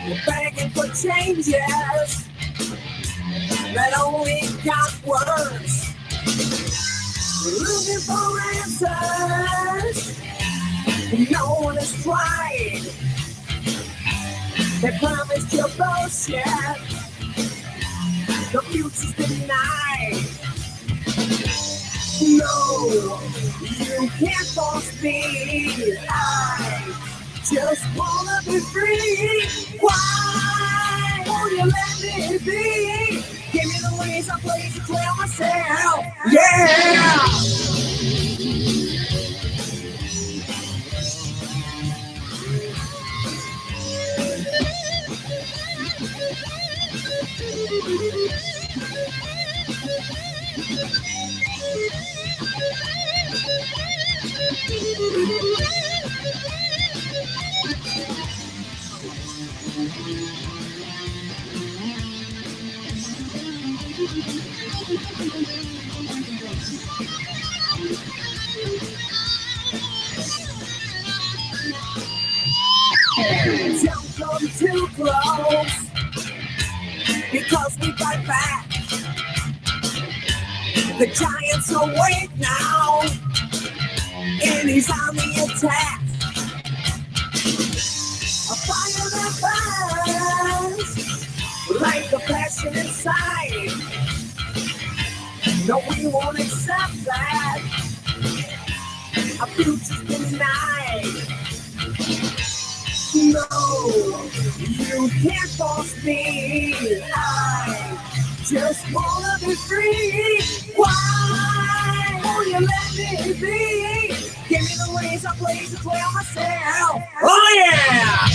We're begging for changes that only got worse. We're looking for answers, no one has tried. They promised you bullshit, the future's denied. No, you can't force me. I just wanna be free. Why won't you let me be? Give me the ways I play to clear myself. Yeah! Don't come too close, because we fight back. The giant's awake now, and he's on the attack. A fire that burns like the passion inside. No, we won't accept that. Our future's denied. No, you can't force me. I just wanna be free. Why won't you let me be? Give me the ways I play to clear myself. Oh yeah!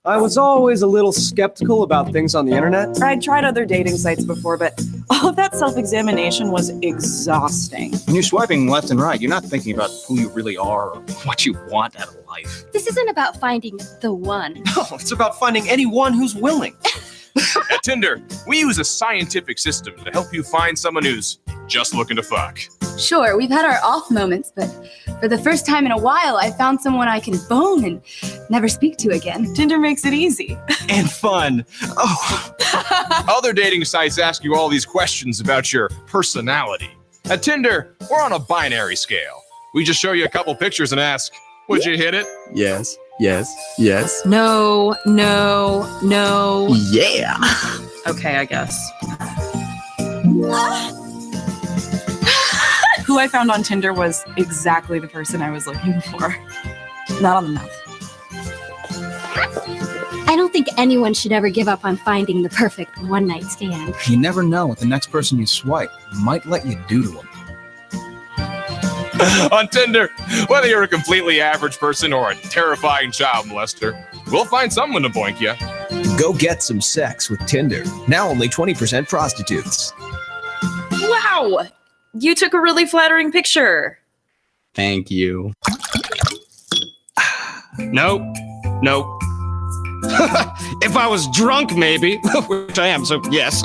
I was always a little skeptical about things on the internet. I'd tried other dating sites before, but all of that self-examination was exhausting. When you're swiping left and right, you're not thinking about who you really are or what you want out of life. This isn't about finding the one. No, it's about finding anyone who's willing. At Tinder, we use a scientific system to help you find someone who's just looking to fuck. Sure, we've had our off moments, but for the first time in a while, I found someone I can bone and never speak to again. Tinder makes it easy. And fun. Oh. Other dating sites ask you all these questions about your personality. At Tinder, we're on a binary scale. We just show you a couple pictures and ask, would you hit it? Yes, yes, yes. No, no, no. Yeah. Okay, I guess. Who I found on Tinder was exactly the person I was looking for. Not on the mouth. I don't think anyone should ever give up on finding the perfect one-night stand. You never know what the next person you swipe might let you do to them. On Tinder, whether you're a completely average person or a terrifying child molester, we'll find someone to boink you. Go get some sex with Tinder. Now only 20% prostitutes. Wow! You took a really flattering picture. Thank you. Nope. If I was drunk, maybe, which I am, so yes.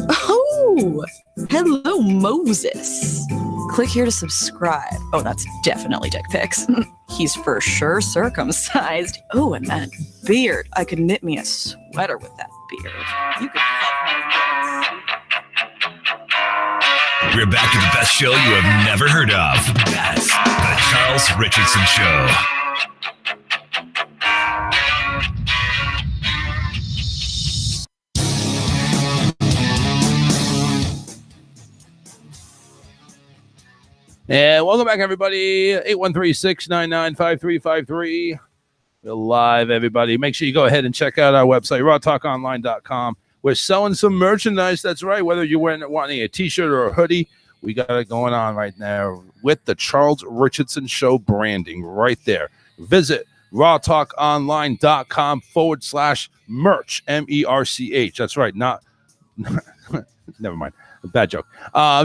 Oh, hello, Moses. Click here to subscribe. Oh, that's definitely dick pics. He's for sure circumcised. Oh, and that beard. I could knit me a sweater with that beard. You could fuck We're back to the best show you have never heard of. That's the Charles Richardson Show. And welcome back, everybody. 813-699-5353. We're live, everybody. Make sure you go ahead and check out our website, rawtalkonline.com. We're selling some merchandise. That's right. Whether you're wanting a T-shirt or a hoodie, we got it going on right now with the Charles Richardson Show branding right there. Visit rawtalkonline.com/merch, MERCH. That's right. Not never mind. Bad joke.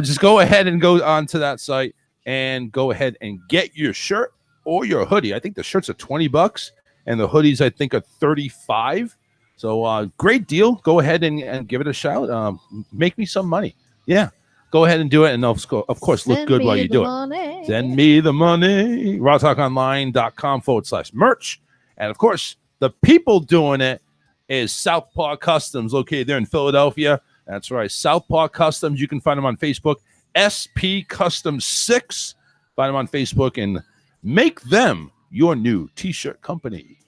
Just go ahead and go onto that site and go ahead and get your shirt or your hoodie. I think the shirts are $20 and the hoodies I think are $35. So great deal. Go ahead and give it a shout. Make me some money. Yeah. Go ahead and do it. And of course, look good while you do it. Send me the money. rawtalkonline.com/merch. And of course, the people doing it is Southpaw Customs, located there in Philadelphia. That's right. Southpaw Customs. You can find them on Facebook. SP Customs 6. Find them on Facebook and make them your new T-shirt company.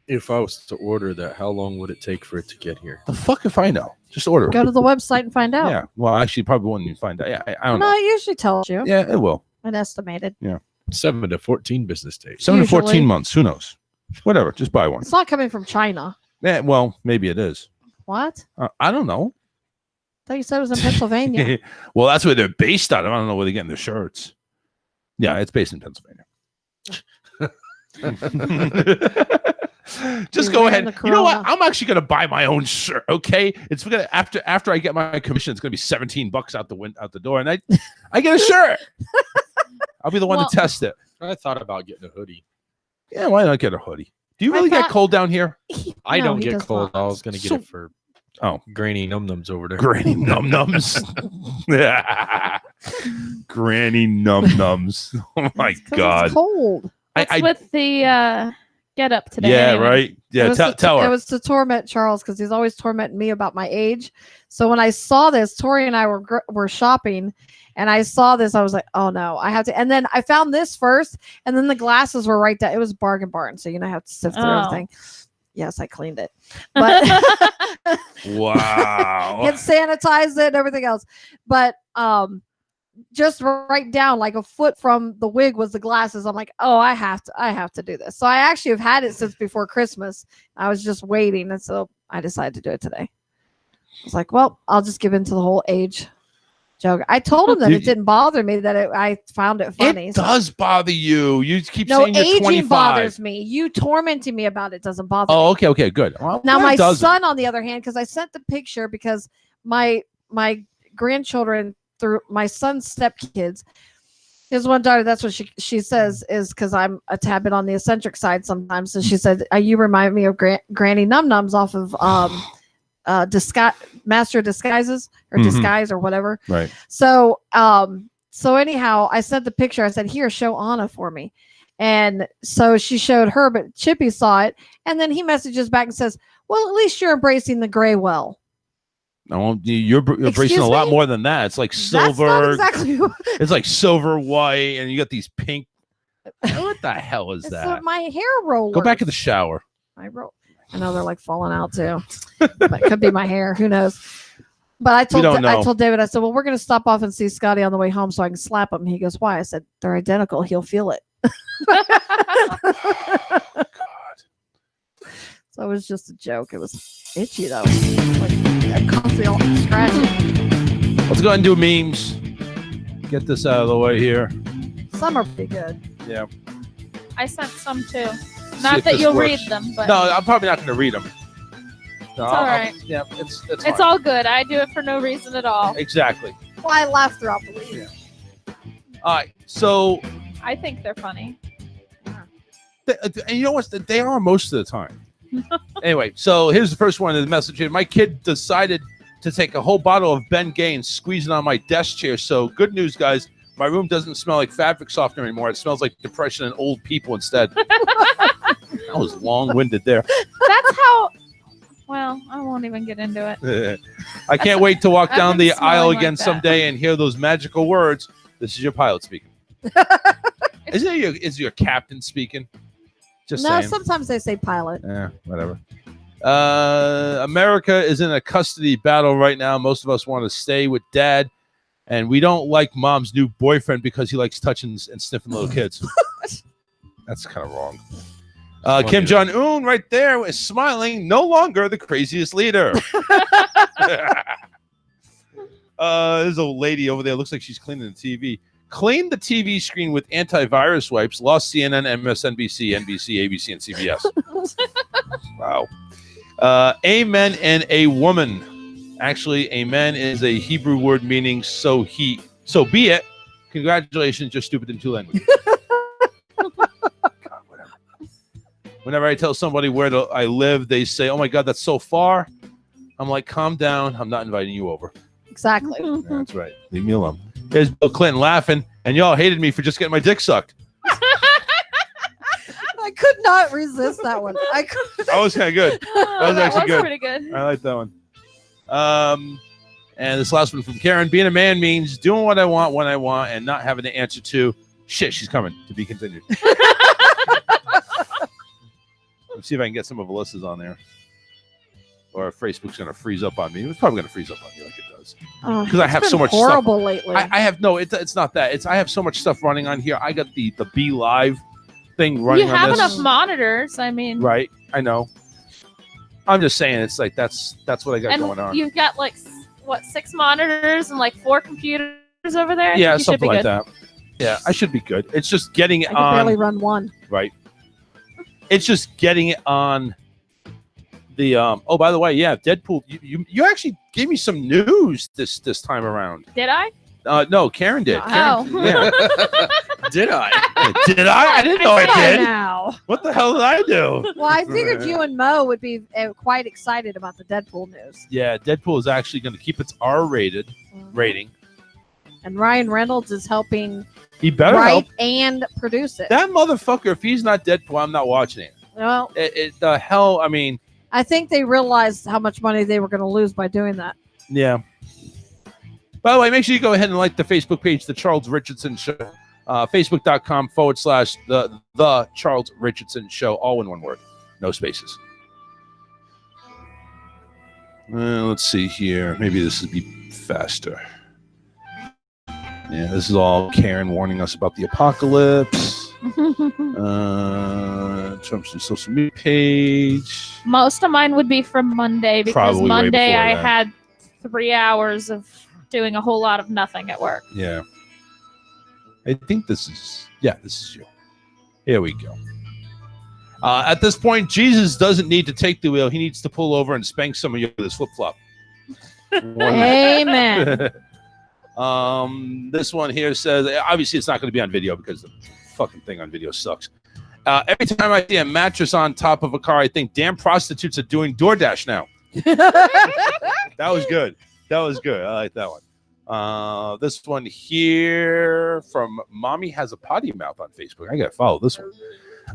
If I was to order that, how long would it take for it to get here? The fuck if I know? Just order. Go to the website and find out. Yeah. Well, actually, probably won't even find out. Yeah, I don't know. No, it usually tells you. Yeah, it will. An estimated. Yeah. 7 to 14 business days. 7 to 14 months. Who knows? Whatever. Just buy one. It's not coming from China. Yeah. Well, maybe it is. What? I don't know. I thought you said it was in Pennsylvania. Well, that's where they're based out of. I don't know where they're getting their shirts. Yeah, it's based in Pennsylvania. Just go ahead. You know what? I'm actually gonna buy my own shirt. Okay, it's gonna after I get my commission, it's gonna be $17 out the door, and I get a shirt. I'll be the one to test it. I thought about getting a hoodie. Yeah, why not get a hoodie? Do you really get cold down here? I don't get cold. I was gonna get it for Granny Num Nums over there. Granny Num Nums. Granny Num Nums. Oh my God. It's cold. What's with the get up today? Yeah, anyway? right. Yeah, tell her. It was to torment Charles because he's always tormenting me about my age. So when I saw this, Tori and I were shopping, and I saw this, I was like, oh no, I have to. And then I found this first, and then the glasses were right there. It was Bargain Barn, so I have to sift through everything. Yes, I cleaned it, but wow, it sanitized it and everything else. But just right down like a foot from the wig was the glasses. I'm like, oh, I have to do this. So I actually have had it since before Christmas. I was just waiting, and so I decided to do it today. I was like, well, I'll just give in to the whole age joke. I told him that it didn't bother me, that I found it funny. It does bother you. You keep no, saying you're aging 25. bothers me. You tormenting me about it doesn't bother me. Oh, okay, good. Well, Now that my doesn't. son, on the other hand, because I sent the picture because my grandchildren, through my son's stepkids, his one daughter, that's what she says, is because I'm a tad bit on the eccentric side sometimes. So she said, you remind me of Granny Num Nums off of Master of Disguises or Disguise or whatever. Right. So anyhow, I sent the picture. I said, here, show Anna for me. And so she showed her, but Chippy saw it. And then he messages back and says, well, at least you're embracing the gray well. No, you're embracing a lot more than that. It's like silver. That's not exactly it's like silver, white, and you got these pink. What the hell is that? My hair rollers. Go back in the shower. I know they're like falling out too. But it could be my hair. Who knows? But I told David, I said, well, we're going to stop off and see Scotty on the way home so I can slap him. He goes, why? I said, they're identical. He'll feel it. So it was just a joke. It was itchy though. Like I'm constantly scratching. Let's go ahead and do memes. Get this out of the way here. Some are pretty good. Yeah. I sent some too. See Not if that this you'll works. read them, but No, I'm probably not going to read them. No, it's all right. Yeah, it's It's fine. all good. I do it for no reason at all. Exactly. Well, I laugh throughout the week. All right. So, I think they're funny. and you know what? They are most of the time. Anyway, so here's the first one of the message here. My kid decided to take a whole bottle of Ben Gay and squeeze it on my desk chair. So good news, guys. My room doesn't smell like fabric softener anymore. It smells like depression and old people instead. That was long-winded there. That's how. Well, I won't even get into it. I can't wait to walk I've down been the aisle smelling again like that. someday and hear those magical words. This is your pilot speaking. Is your captain speaking? Just No, saying. sometimes they say pilot. Yeah, whatever. America is in a custody battle right now. Most of us want to stay with dad, and we don't like mom's new boyfriend because he likes touching and sniffing little kids. That's kind of wrong. Kim Jong-un right there is smiling, no longer the craziest leader. There's a lady over there. Looks like she's cleaning the TV. Clean the TV screen with antivirus wipes. Lost CNN, MSNBC, NBC, ABC, and CBS. Wow. Amen and a woman. Actually, amen is a Hebrew word meaning so be it. Congratulations, you're stupid in two languages. Whenever I tell somebody where I live, they say, "Oh my God, that's so far." I'm like, "Calm down. I'm not inviting you over." Exactly. That's right. Leave me alone. There's Bill Clinton laughing, and y'all hated me for just getting my dick sucked. I could not resist that one. I could. That was kind of good. That was actually good. Pretty good. I like that one. And this last one from Karen. Being a man means doing what I want when I want and not having to answer to shit. She's coming. To be continued. Let's see if I can get some of Alyssa's on there. Or if Facebook's going to freeze up on me. It's probably going to freeze up on me like it does. Because I it's have been so much horrible stuff. lately. I have no. It's not that. I have so much stuff running on here. I got the Be Live thing running You on have this. enough monitors. I mean, Right. I know. I'm just saying. It's like that's what I got and going on. you've got like what 6 monitors and like 4 computers over there. I Yeah, think you should be something like good. that. Yeah, I should be good. It's just getting it I can on. barely run one. Right. It's just getting it on the oh, by the way, yeah, Deadpool, you actually gave me some news this time around. Did I? No, Karen did. Oh. Karen, yeah. Did I? Did I? I didn't know I did. Now. What the hell did I do? Well, I figured you and Mo would be quite excited about the Deadpool news. Yeah, Deadpool is actually going to keep its R-rated rating. And Ryan Reynolds is helping He better write help. and produce it. That motherfucker, if he's not Deadpool, I'm not watching it. Well, The hell, I mean, I think they realized how much money they were going to lose by doing that. yeah. By the way, make sure you go ahead and like the Facebook page, The Charles Richardson Show. Facebook.com/the Charles Richardson Show, all in one word, no spaces. Let's see here. Maybe this would be faster. Yeah, this is all Karen warning us about the apocalypse. Trump's social media page. Most of mine would be from Monday because Probably way Monday before I that. had 3 hours of doing a whole lot of nothing at work. Yeah. I think this is you. Here we go. At this point, Jesus doesn't need to take the wheel. He needs to pull over and spank some of you with his flip-flop. Amen. This one here says, obviously it's not going to be on video because the fucking thing on video sucks. Every time I see a mattress on top of a car, I think damn prostitutes are doing DoorDash now. That was good. That was good. I like that one. This one here from Mommy Has a Potty Mouth on Facebook. I got to follow this one.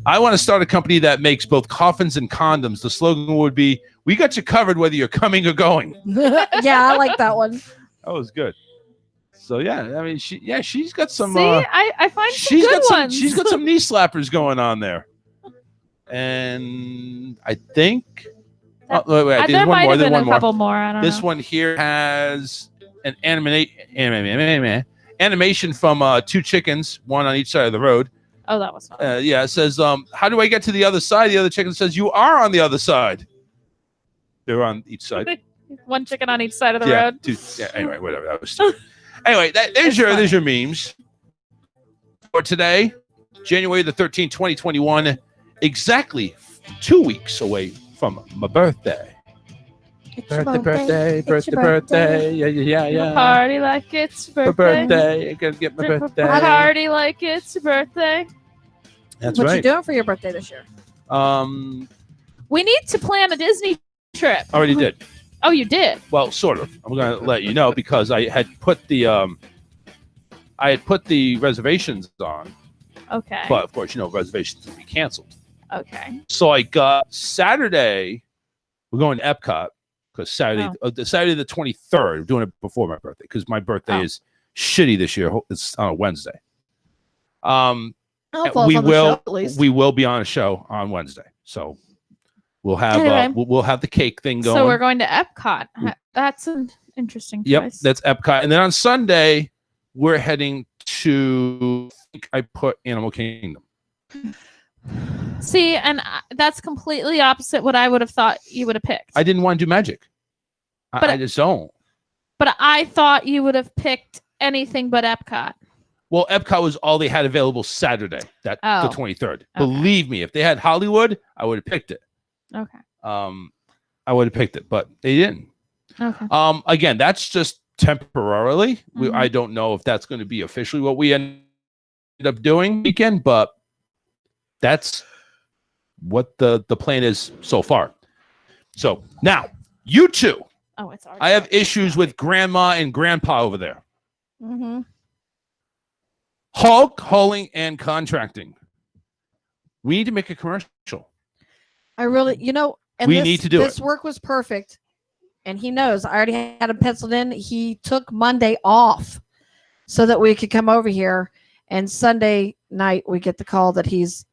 I want to start a company that makes both coffins and condoms. The slogan would be, "We got you covered whether you're coming or going." Yeah, I like that one. That was good. So yeah, I mean, she's got some. See, I find some good ones. She's got some knee slappers going on there, and I think. Wait, there there's one might more. have There's been one a more. couple more. I don't This know. one here has an animation from 2 chickens, one on each side of the road. Oh, that was fun. Yeah, it says, how do I get to the other side? The other chicken says, you are on the other side. They're on each side. One chicken on each side of the Yeah, road. anyway, whatever. That was stupid. Anyway, there's your memes for today, January the 13th, 2021, exactly 2 weeks away from my birthday. Birthday. Yeah. Party like it's your My birthday. birthday. I gotta get my birthday. Party like it's your birthday. That's what right. you doing for your birthday this year? We need to plan a Disney trip. Already did. Oh, you did? Well, sort of. I'm going to let you know because I had put the reservations on. Okay. But of course, reservations will be canceled. Okay. So I got Saturday. We're going to Epcot because Saturday the 23rd. We're doing it before my birthday because my birthday is shitty this year. It's on a Wednesday. We will be on a show on Wednesday. So we'll have Anyway. we'll have the cake thing going. So we're going to Epcot. That's an interesting choice. Yep, that's Epcot. And then on Sunday, we're heading to, I think I put Animal Kingdom. See, and that's completely opposite what I would have thought you would have picked. I didn't want to do Magic. I just don't. But I thought you would have picked anything but Epcot. Well, Epcot was all they had available Saturday, the 23rd. Okay. Believe me, if they had Hollywood, I would have picked it. Okay. I would have picked it, but they didn't. Okay. Again, that's just temporarily. Mhm. I don't know if that's going to be officially what we end up doing weekend, but that's what the plan is so far. So now, you two. Oh, it's already. I have issues with grandma and grandpa over there. Mm-hmm. Hulk, hauling, and contracting. We need to make a commercial. I really, and We need to do this it. work was perfect, and he knows. I already had him penciled in. He took Monday off so that we could come over here. And Sunday night, we get the call that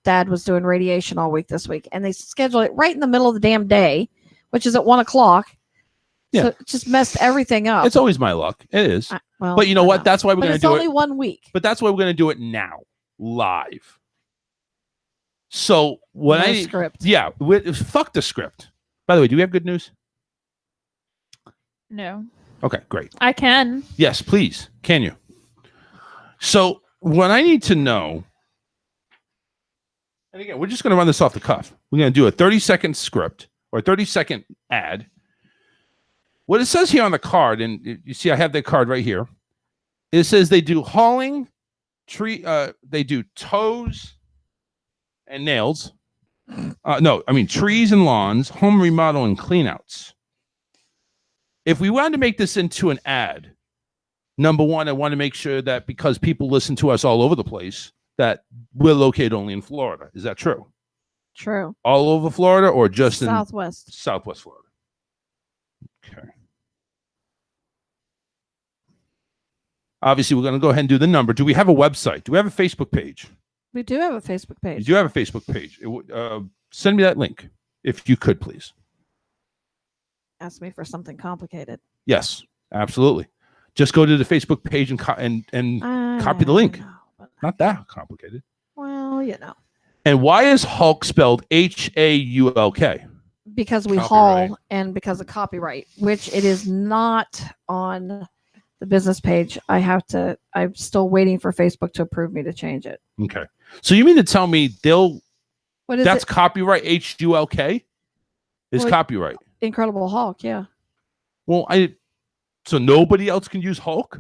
dad was doing radiation all week this week, and they schedule it right in the middle of the damn day, which is at 1:00. Yeah. So it just messed everything up. It's always my luck. It is. well, but you know what? That's why we're But going to it's do only it. 1 week. But that's why we're going to do it now, live. So when No I script. Yeah, fuck the script. By the way, do we have good news? No. Okay, great. I can. Yes, please. Can you? So what I need to know, and again, we're just going to run this off the cuff. We're going to do a 30-second script or a 30-second ad. What it says here on the card, and you see I have the card right here. It says they do hauling, they do toes and nails. Trees and lawns, home remodel and cleanouts. If we wanted to make this into an ad, number one, I want to make sure that because people listen to us all over the place, that we're located only in Florida. Is that true? True. All over Florida or just in Southwest Florida? Okay. Obviously, we're going to go ahead and do the number. Do we have a website? Do we have a Facebook page? We do have a Facebook You page. do have a Facebook page. Send me that link, if you could, please. Ask me for something complicated. Yes, absolutely. Just go to the Facebook page and copy the link. Not that complicated. Well, And why is Hulk spelled Haulk? because we Copyright. haul and because of copyright, which it is not on the business page. I'm still waiting for Facebook to approve me to change it. Okay. So you mean to tell me What is that's it? copyright Hulk is Well, copyright? Incredible Hulk, yeah. Well, so nobody else can use Hulk?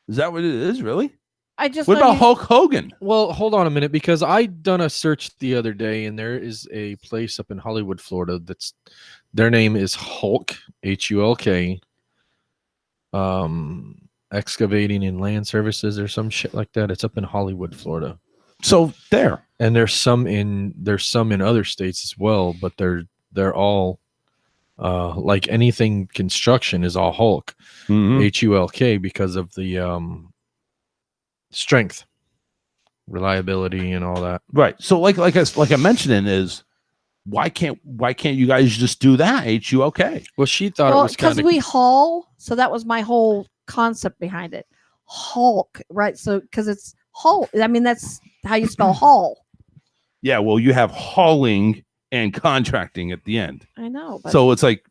Is that what it is, really? What about Hulk Hogan? Well, hold on a minute, because I done a search the other day, and there is a place up in Hollywood, Florida. Their name is Hulk, Hulk, excavating and land services or some shit like that. It's up in Hollywood, Florida. So there, and there's some in other states as well, but they're all like anything construction is all Hulk, Hulk, because of the strength, reliability, and all that. Right. So like I'm mentioning is why can't you guys just do that? Hulk. Well, she thought it was because we haul, so that was my whole concept behind it. Hulk, right? So because it's Hulk, I mean that's how you spell haul. Yeah, well, you have hauling and contracting at the end. I know. But So it's like,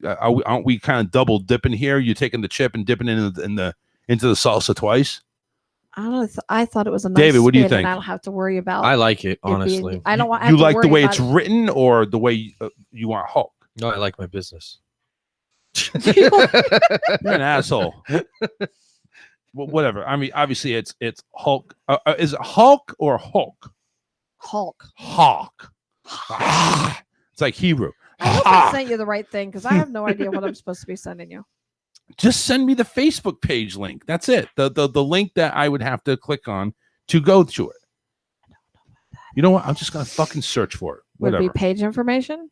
aren't we kind of double dipping here? You're taking the chip and dipping into the salsa twice. I don't know. I thought it was a nice David, what do you spin, and think? I don't have to worry about. I like it, being- honestly. I don't want. You like the way it's written or the way you want Hulk? No, I like my business. You're an asshole. Well, whatever. I mean, obviously, it's Hulk. Is it Hulk or Hulk? Hulk. Hawk. It's like Hebrew. I hope I sent you the right thing because I have no idea what I'm supposed to be sending you. Just send me the Facebook page link. That's it. The link that I would have to click on to go to it. You know what? I'm just gonna fucking search for it. Would Whatever. it be page information?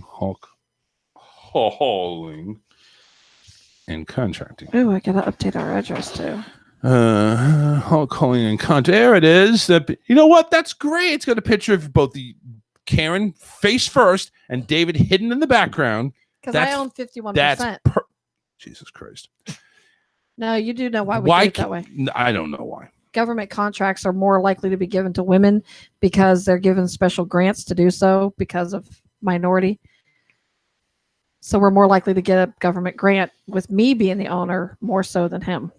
Hulk hauling and contracting. Oh, I gotta update our address too. Hulk hauling and contract. There it is. You know what? That's great. It's got a picture of both the Karen face first and David hidden in the background. Because I own 51%. That's Jesus Christ. No, you do know why we do it that way. I don't know why. Government contracts are more likely to be given to women because they're given special grants to do so because of minority. So we're more likely to get a government grant with me being the owner more so than him.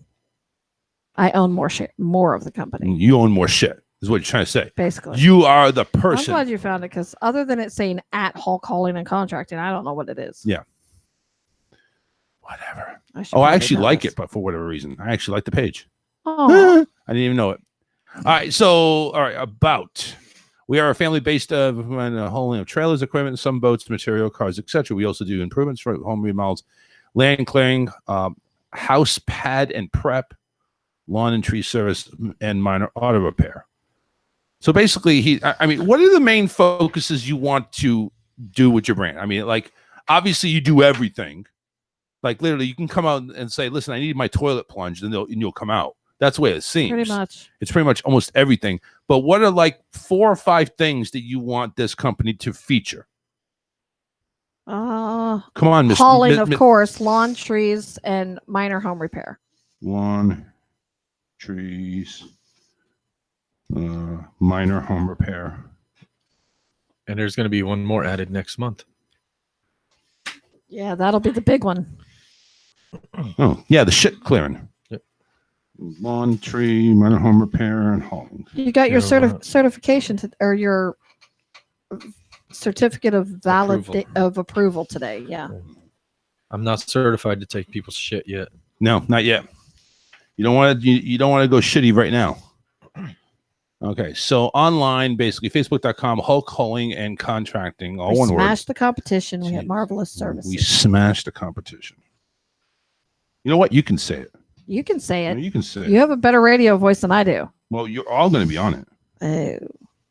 I own more of the company. You own more shit, is what you're trying to say. Basically. You are the I'm person. glad you found it because other than it saying at Hulk hauling and contracting, I don't know what it is. Yeah. Whatever. I I actually like it, but for whatever reason, I actually like the page. Oh. I didn't even know it. All right. We are a family based hauling of trailers, equipment, some boats, material, cars, etc. We also do improvements for home remodels, land clearing, house pad and prep, lawn and tree service, and minor auto repair. So basically, what are the main focuses you want to do with your brand? I mean, like, obviously you do everything. Like, literally, you can come out and say, listen, I need my toilet plunged, and you'll come out. That's the way it seems. Pretty much. It's pretty much almost everything. But what are like 4 or 5 things that you want this company to feature? Come on, Miss hauling, of course, lawn, trees, and minor home repair. Lawn, trees, minor home repair. And there's going to be one more added next month. Yeah, that'll be the big one. Oh, yeah, the shit clearing. Lawn, tree, minor home repair, and hauling. You got your certification or your certificate of approval today. Yeah. I'm not certified to take people's shit yet. No, not yet. You don't want to go shitty right now. Okay, so online, basically, Facebook.com, Hulk hauling and contracting, all one word. Smashed the competition. We had marvelous services. We smashed the competition. You know what? You can say it. You can say it. You can say it. You have a better radio voice than I do. Well, you're all going to be on it. Oh.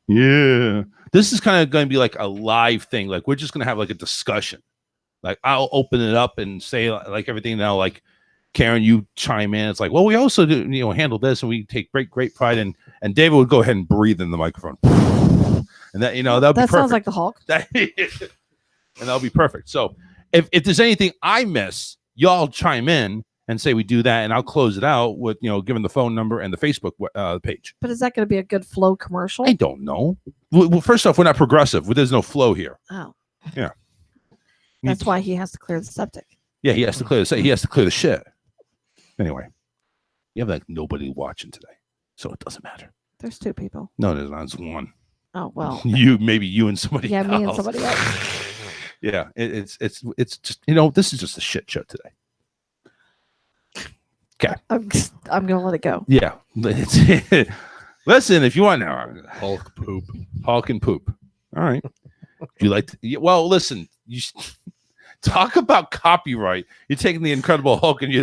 Yeah. This is kind of going to be like a live thing. Like, we're just going to have like a discussion. Like, I'll open it up and say like everything now. Like, Karen, you chime in. It's like, well, we also do, handle this, and we take great pride in. And David would go ahead and breathe in the microphone, and that that'll be perfect. Sounds like the Hulk. And that'll be perfect. So, if there's anything I miss, y'all chime in and say we do that, and I'll close it out with giving the phone number and the Facebook page. But is that going to be a good flow commercial? I don't know. Well, first off, we're not progressive. There's no flow here. Oh, yeah. That's why he has to clear the septic. Yeah, he has to clear the. He has to clear the shit. Anyway, you have like nobody watching today, so it doesn't matter. There's 2 people. No, there's not. It's 1. Oh well. Maybe you and somebody. Yeah, else. me and somebody else. Yeah, it's just this is just a shit show today. Okay, I'm gonna let it go. Yeah, listen, if you want now, Hulk poop, Hulk and poop. All right. You like? Well, listen. You talk about copyright. You're taking the Incredible Hulk and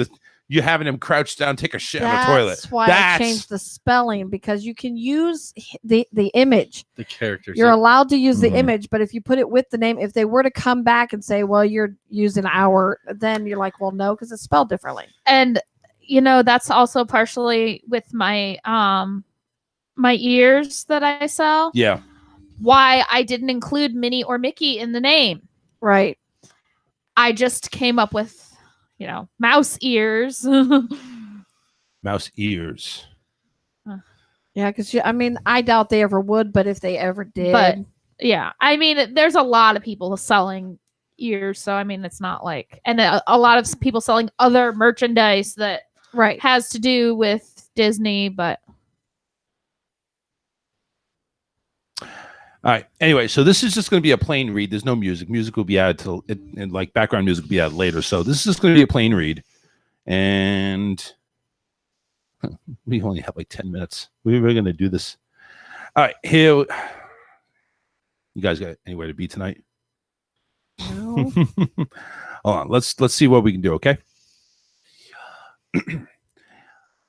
you're having him crouch down, take a shit on the toilet. That's why I changed the spelling, because you can use the image. The characters. You're allowed to use the image, but if you put it with the name, if they were to come back and say, well, you're using our, then you're like, well, no, because it's spelled differently. And that's also partially with my my ears that I sell. Yeah. Why I didn't include Minnie or Mickey in the name. Right. I just came up with, mouse ears. Mouse ears. Yeah, because I mean, I doubt they ever would, but if they ever did, But yeah, I mean, there's a lot of people selling ears, so I mean, it's not like, and a lot of people selling other merchandise that has to do with Disney, but. All right. Anyway, so this is just going to be a plain read. There's no music. Music will be added to it, and like background music will be added later. So this is just going to be a plain read, and we only have like 10 minutes. We're going to do this. All right, here. You guys got anywhere to be tonight? No. Hold on. Let's see what we can do. Okay.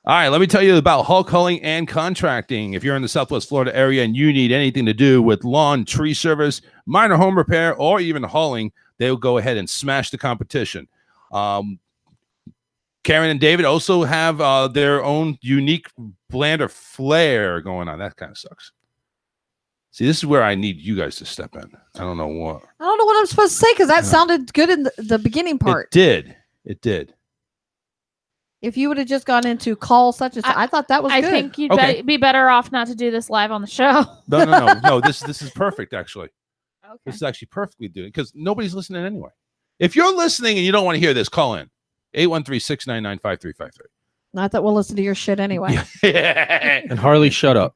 All right, let me tell you about Hulk Hulling and Contracting. If you're in the Southwest Florida area and you need anything to do with lawn, tree service, minor home repair, or even hauling, they'll go ahead and smash the competition. Karen and David also have their own unique brand of flair going on. That kind of sucks. See, this is where I need you guys to step in. I don't know what. I don't know what I'm supposed to say because that sounded good in the beginning part. It did. If you would have just gone into call such as I thought that was I good. think you'd be better off not to do this live on the show. No. This is perfect, actually. Okay. This is actually perfectly doing because nobody's listening anyway. If you're listening and you don't want to hear this, call in 813-699-5353. Not that we'll listen to your shit anyway. And Harley, shut up.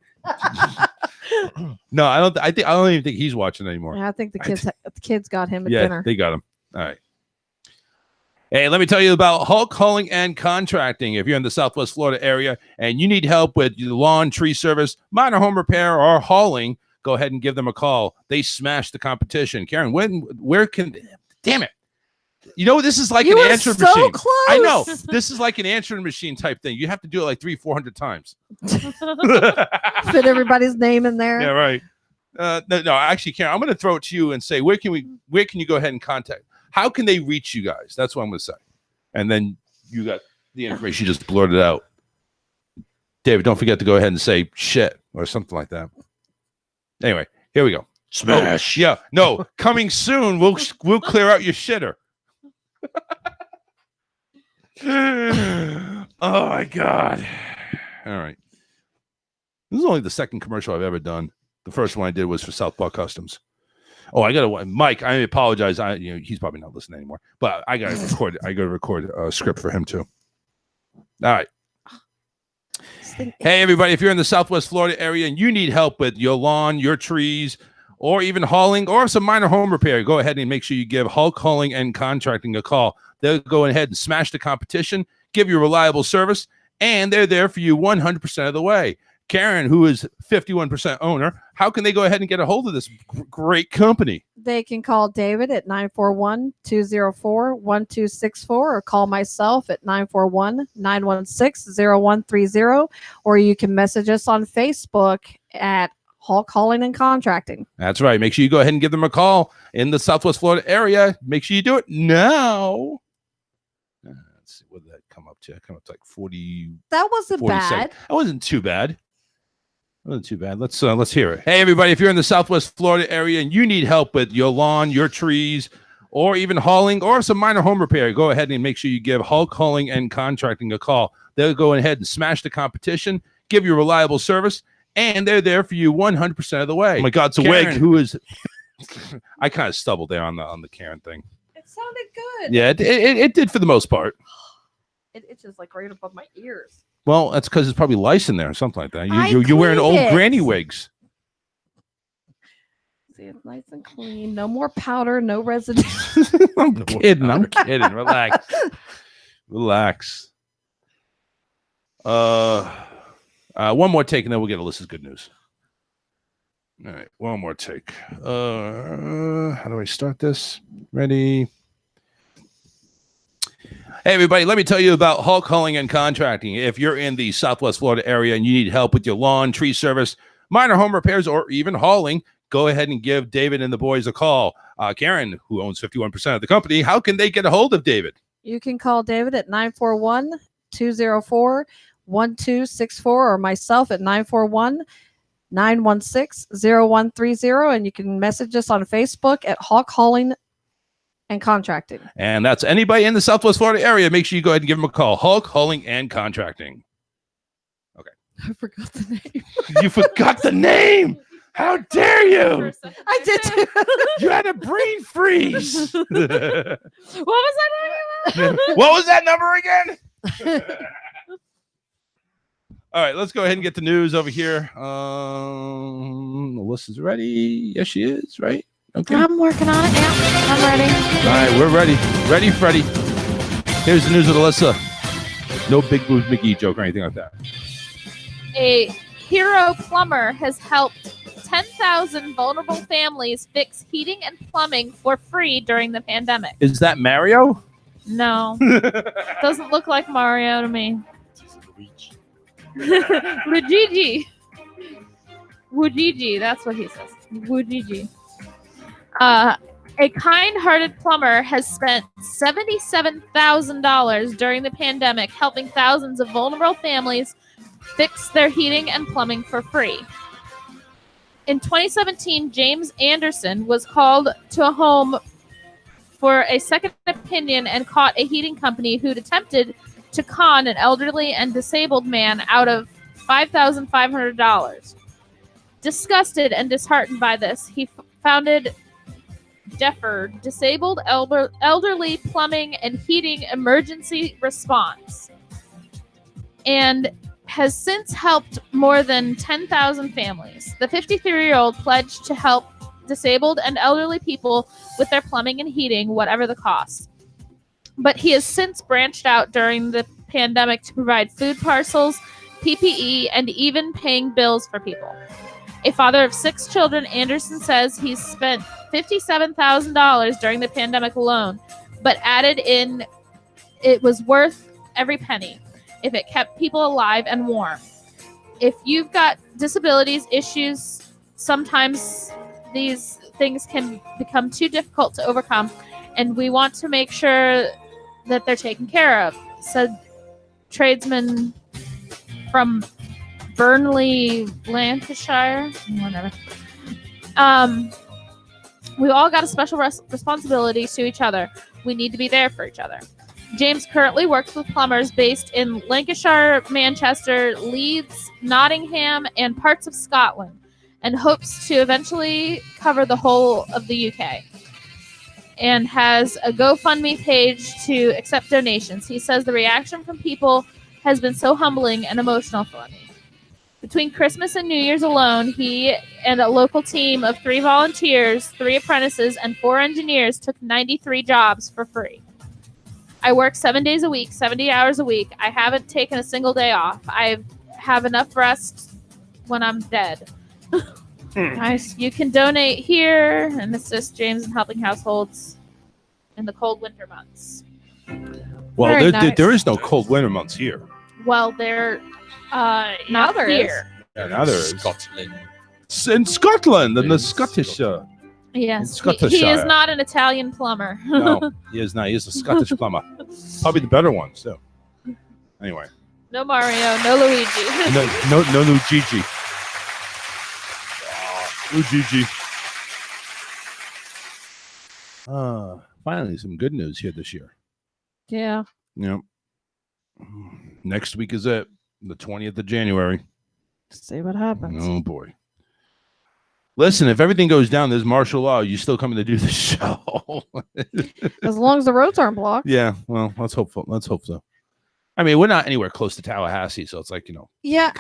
No, I don't. I don't even think he's watching anymore. Yeah, I think the kids got him at Yeah, dinner. they got him. All right. Hey, let me tell you about Hulk Hulling and Contracting. If you're in the Southwest Florida area and you need help with your lawn, tree service, minor home repair, or hauling, go ahead and give them a call. They smashed the competition. Karen, where can? Damn it! You know this is like an answering machine. Close. I know this is like an answering machine type thing. You have to do it like 300-400 times. Fit everybody's name in there. Yeah, right. No, actually, Karen, I'm going to throw it to you and say, where can you go ahead and contact? How can they reach you guys? That's what I'm going to say. And then you got the information you just blurted out. David, don't forget to go ahead and say shit or something like that. Anyway, here we go. Smash. Oh, yeah. No, coming soon. We'll clear out your shitter. Oh my God. All right. This is only the second commercial I've ever done. The first one I did was for Southpaw Customs. Oh, I gotta, Mike. I apologize. He's probably not listening anymore. But I gotta record. I gotta record a script for him too. All right. Hey, everybody! If you're in the Southwest Florida area and you need help with your lawn, your trees, or even hauling, or some minor home repair, go ahead and make sure you give Hulk Hulling and Contracting a call. They'll go ahead and smash the competition, give you reliable service, and they're there for you 100% of the way. Karen, who is 51% owner, how can they go ahead and get a hold of this great company? They can call David at 941-204-1264 or call myself at 941-916-0130, or you can message us on Facebook at Hulk Hulling and Contracting. That's right. Make sure you go ahead and give them a call in the Southwest Florida area. Make sure you do it now. Let's see, what did that come up to? It come up to like 40. That wasn't 47. bad. That wasn't too bad. Wasn't too bad. Let's hear it. Hey, everybody! If you're in the Southwest Florida area and you need help with your lawn, your trees, or even hauling, or some minor home repair, go ahead and make sure you give Hulk Hulling and Contracting a call. They'll go ahead and smash the competition, give you reliable service, and they're there for you 100% of the way. Oh my God! So Karen, who is? I kind of stumbled there on the Karen thing. It sounded good. Yeah, it did for the most part. It's just like right above my ears. Well, that's because it's probably lice in there or something like that. You're wearing old granny wigs. See, it's nice and clean. No more powder, no residue. I'm kidding. Relax. Relax. One more take, and then we'll get Alyssa's good news. All right, one more take. How do I start this? Ready? Hey, everybody, let me tell you about Hulk Hulling and Contracting. If you're in the Southwest Florida area and you need help with your lawn, tree service, minor home repairs, or even hauling, go ahead and give David and the boys a call. Karen, who owns 51% of the company, how can they get a hold of David? You can call David at 941-204-1264 or myself at 941-916-0130, and you can message us on Facebook at Hulk Hulling and Contracting. And that's anybody in the Southwest Florida area. Make sure you go ahead and give them a call. Hulk Hulling and Contracting. Okay. I forgot the name. You forgot the name. How dare you? I did too. You had a brain freeze. What was that? What was that number again? All right, let's go ahead and get the news over here. Melissa's ready. Yes, she is, right? Okay. I'm working on it. Yeah, I'm ready. All right, we're ready. Ready, Freddie. Here's the news with Alyssa. No Big Booth McGee joke or anything like that. A hero plumber has helped 10,000 vulnerable families fix heating and plumbing for free during the pandemic. Is that Mario? No. Doesn't look like Mario to me. Luigi. Wujiji, that's what he says. Wujiji. A kind-hearted plumber has spent $77,000 during the pandemic helping thousands of vulnerable families fix their heating and plumbing for free. In 2017, James Anderson was called to a home for a second opinion and caught a heating company who'd attempted to con an elderly and disabled man out of $5,500. Disgusted and disheartened by this, he founded DEFR, Disabled Elderly Plumbing and Heating Emergency Response, and has since helped more than 10,000 families. The 53-year-old pledged to help disabled and elderly people with their plumbing and heating, whatever the cost. But he has since branched out during the pandemic to provide food parcels, PPE, and even paying bills for people. A father of 6 children, Anderson says he's spent $57,000 during the pandemic alone, but added in it was worth every penny if it kept people alive and warm. If you've got disabilities, issues, sometimes these things can become too difficult to overcome, and we want to make sure that they're taken care of, said tradesman from Burnley, Lancashire. Whatever. We all got a special responsibility to each other. We need to be there for each other. James currently works with plumbers based in Lancashire, Manchester, Leeds, Nottingham, and parts of Scotland, and hopes to eventually cover the whole of the UK. And has a GoFundMe page to accept donations. He says the reaction from people has been so humbling and emotional for me. Between Christmas and New Year's alone, he and a local team of 3 volunteers, 3 apprentices, and 4 engineers took 93 jobs for free. I work 7 days a week, 70 hours a week. I haven't taken a single day off. I have enough rest when I'm dead. Nice. You can donate here and assist James in helping households in the cold winter months. Well, there is no cold winter months here. Well, they're now there here. Yeah, now there is. In Scotland, in the Scottish. Yes, he is not an Italian plumber. No, he is not. He is a Scottish plumber. Probably the better one, so. Anyway. No Mario, no Luigi. no Luigi. Luigi. Finally, some good news here this year. Yeah. Yep. Next week is it. The 20th of January. See what happens. Oh, boy. Listen, if everything goes down, there's martial law. You still coming to do the show? As long as the roads aren't blocked. Yeah, well, let's hope so. I mean, we're not anywhere close to Tallahassee, so it's like, Yeah,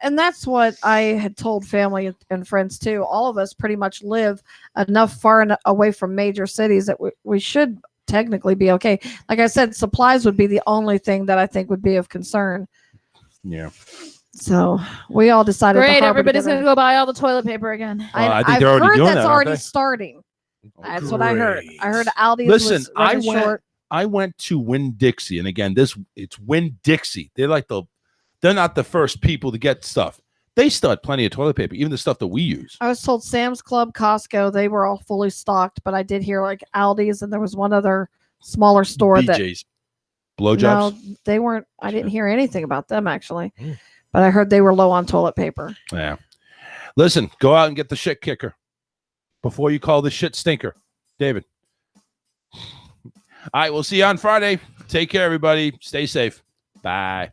and that's what I had told family and friends too. All of us pretty much live enough far away from major cities that we should technically be okay. Like I said, supplies would be the only thing that I think would be of concern. Yeah. So we all decided. Great, everybody's going to go buy all the toilet paper again. I think they're already doing that. That's already starting. That's what I heard. I heard Aldi. Listen, was short. I went to Winn-Dixie, and again, it's Winn-Dixie. They're not the first people to get stuff. They still had plenty of toilet paper, even the stuff that we use. I was told Sam's Club, Costco, they were all fully stocked, but I did hear like Aldi's, and there was one other smaller store BJ's. Blowjobs? No, they weren't. I didn't hear anything about them actually, but I heard they were low on toilet paper. Yeah. Listen, go out and get the shit kicker before you call the shit stinker, David. All right, we'll see you on Friday. Take care, everybody. Stay safe. Bye.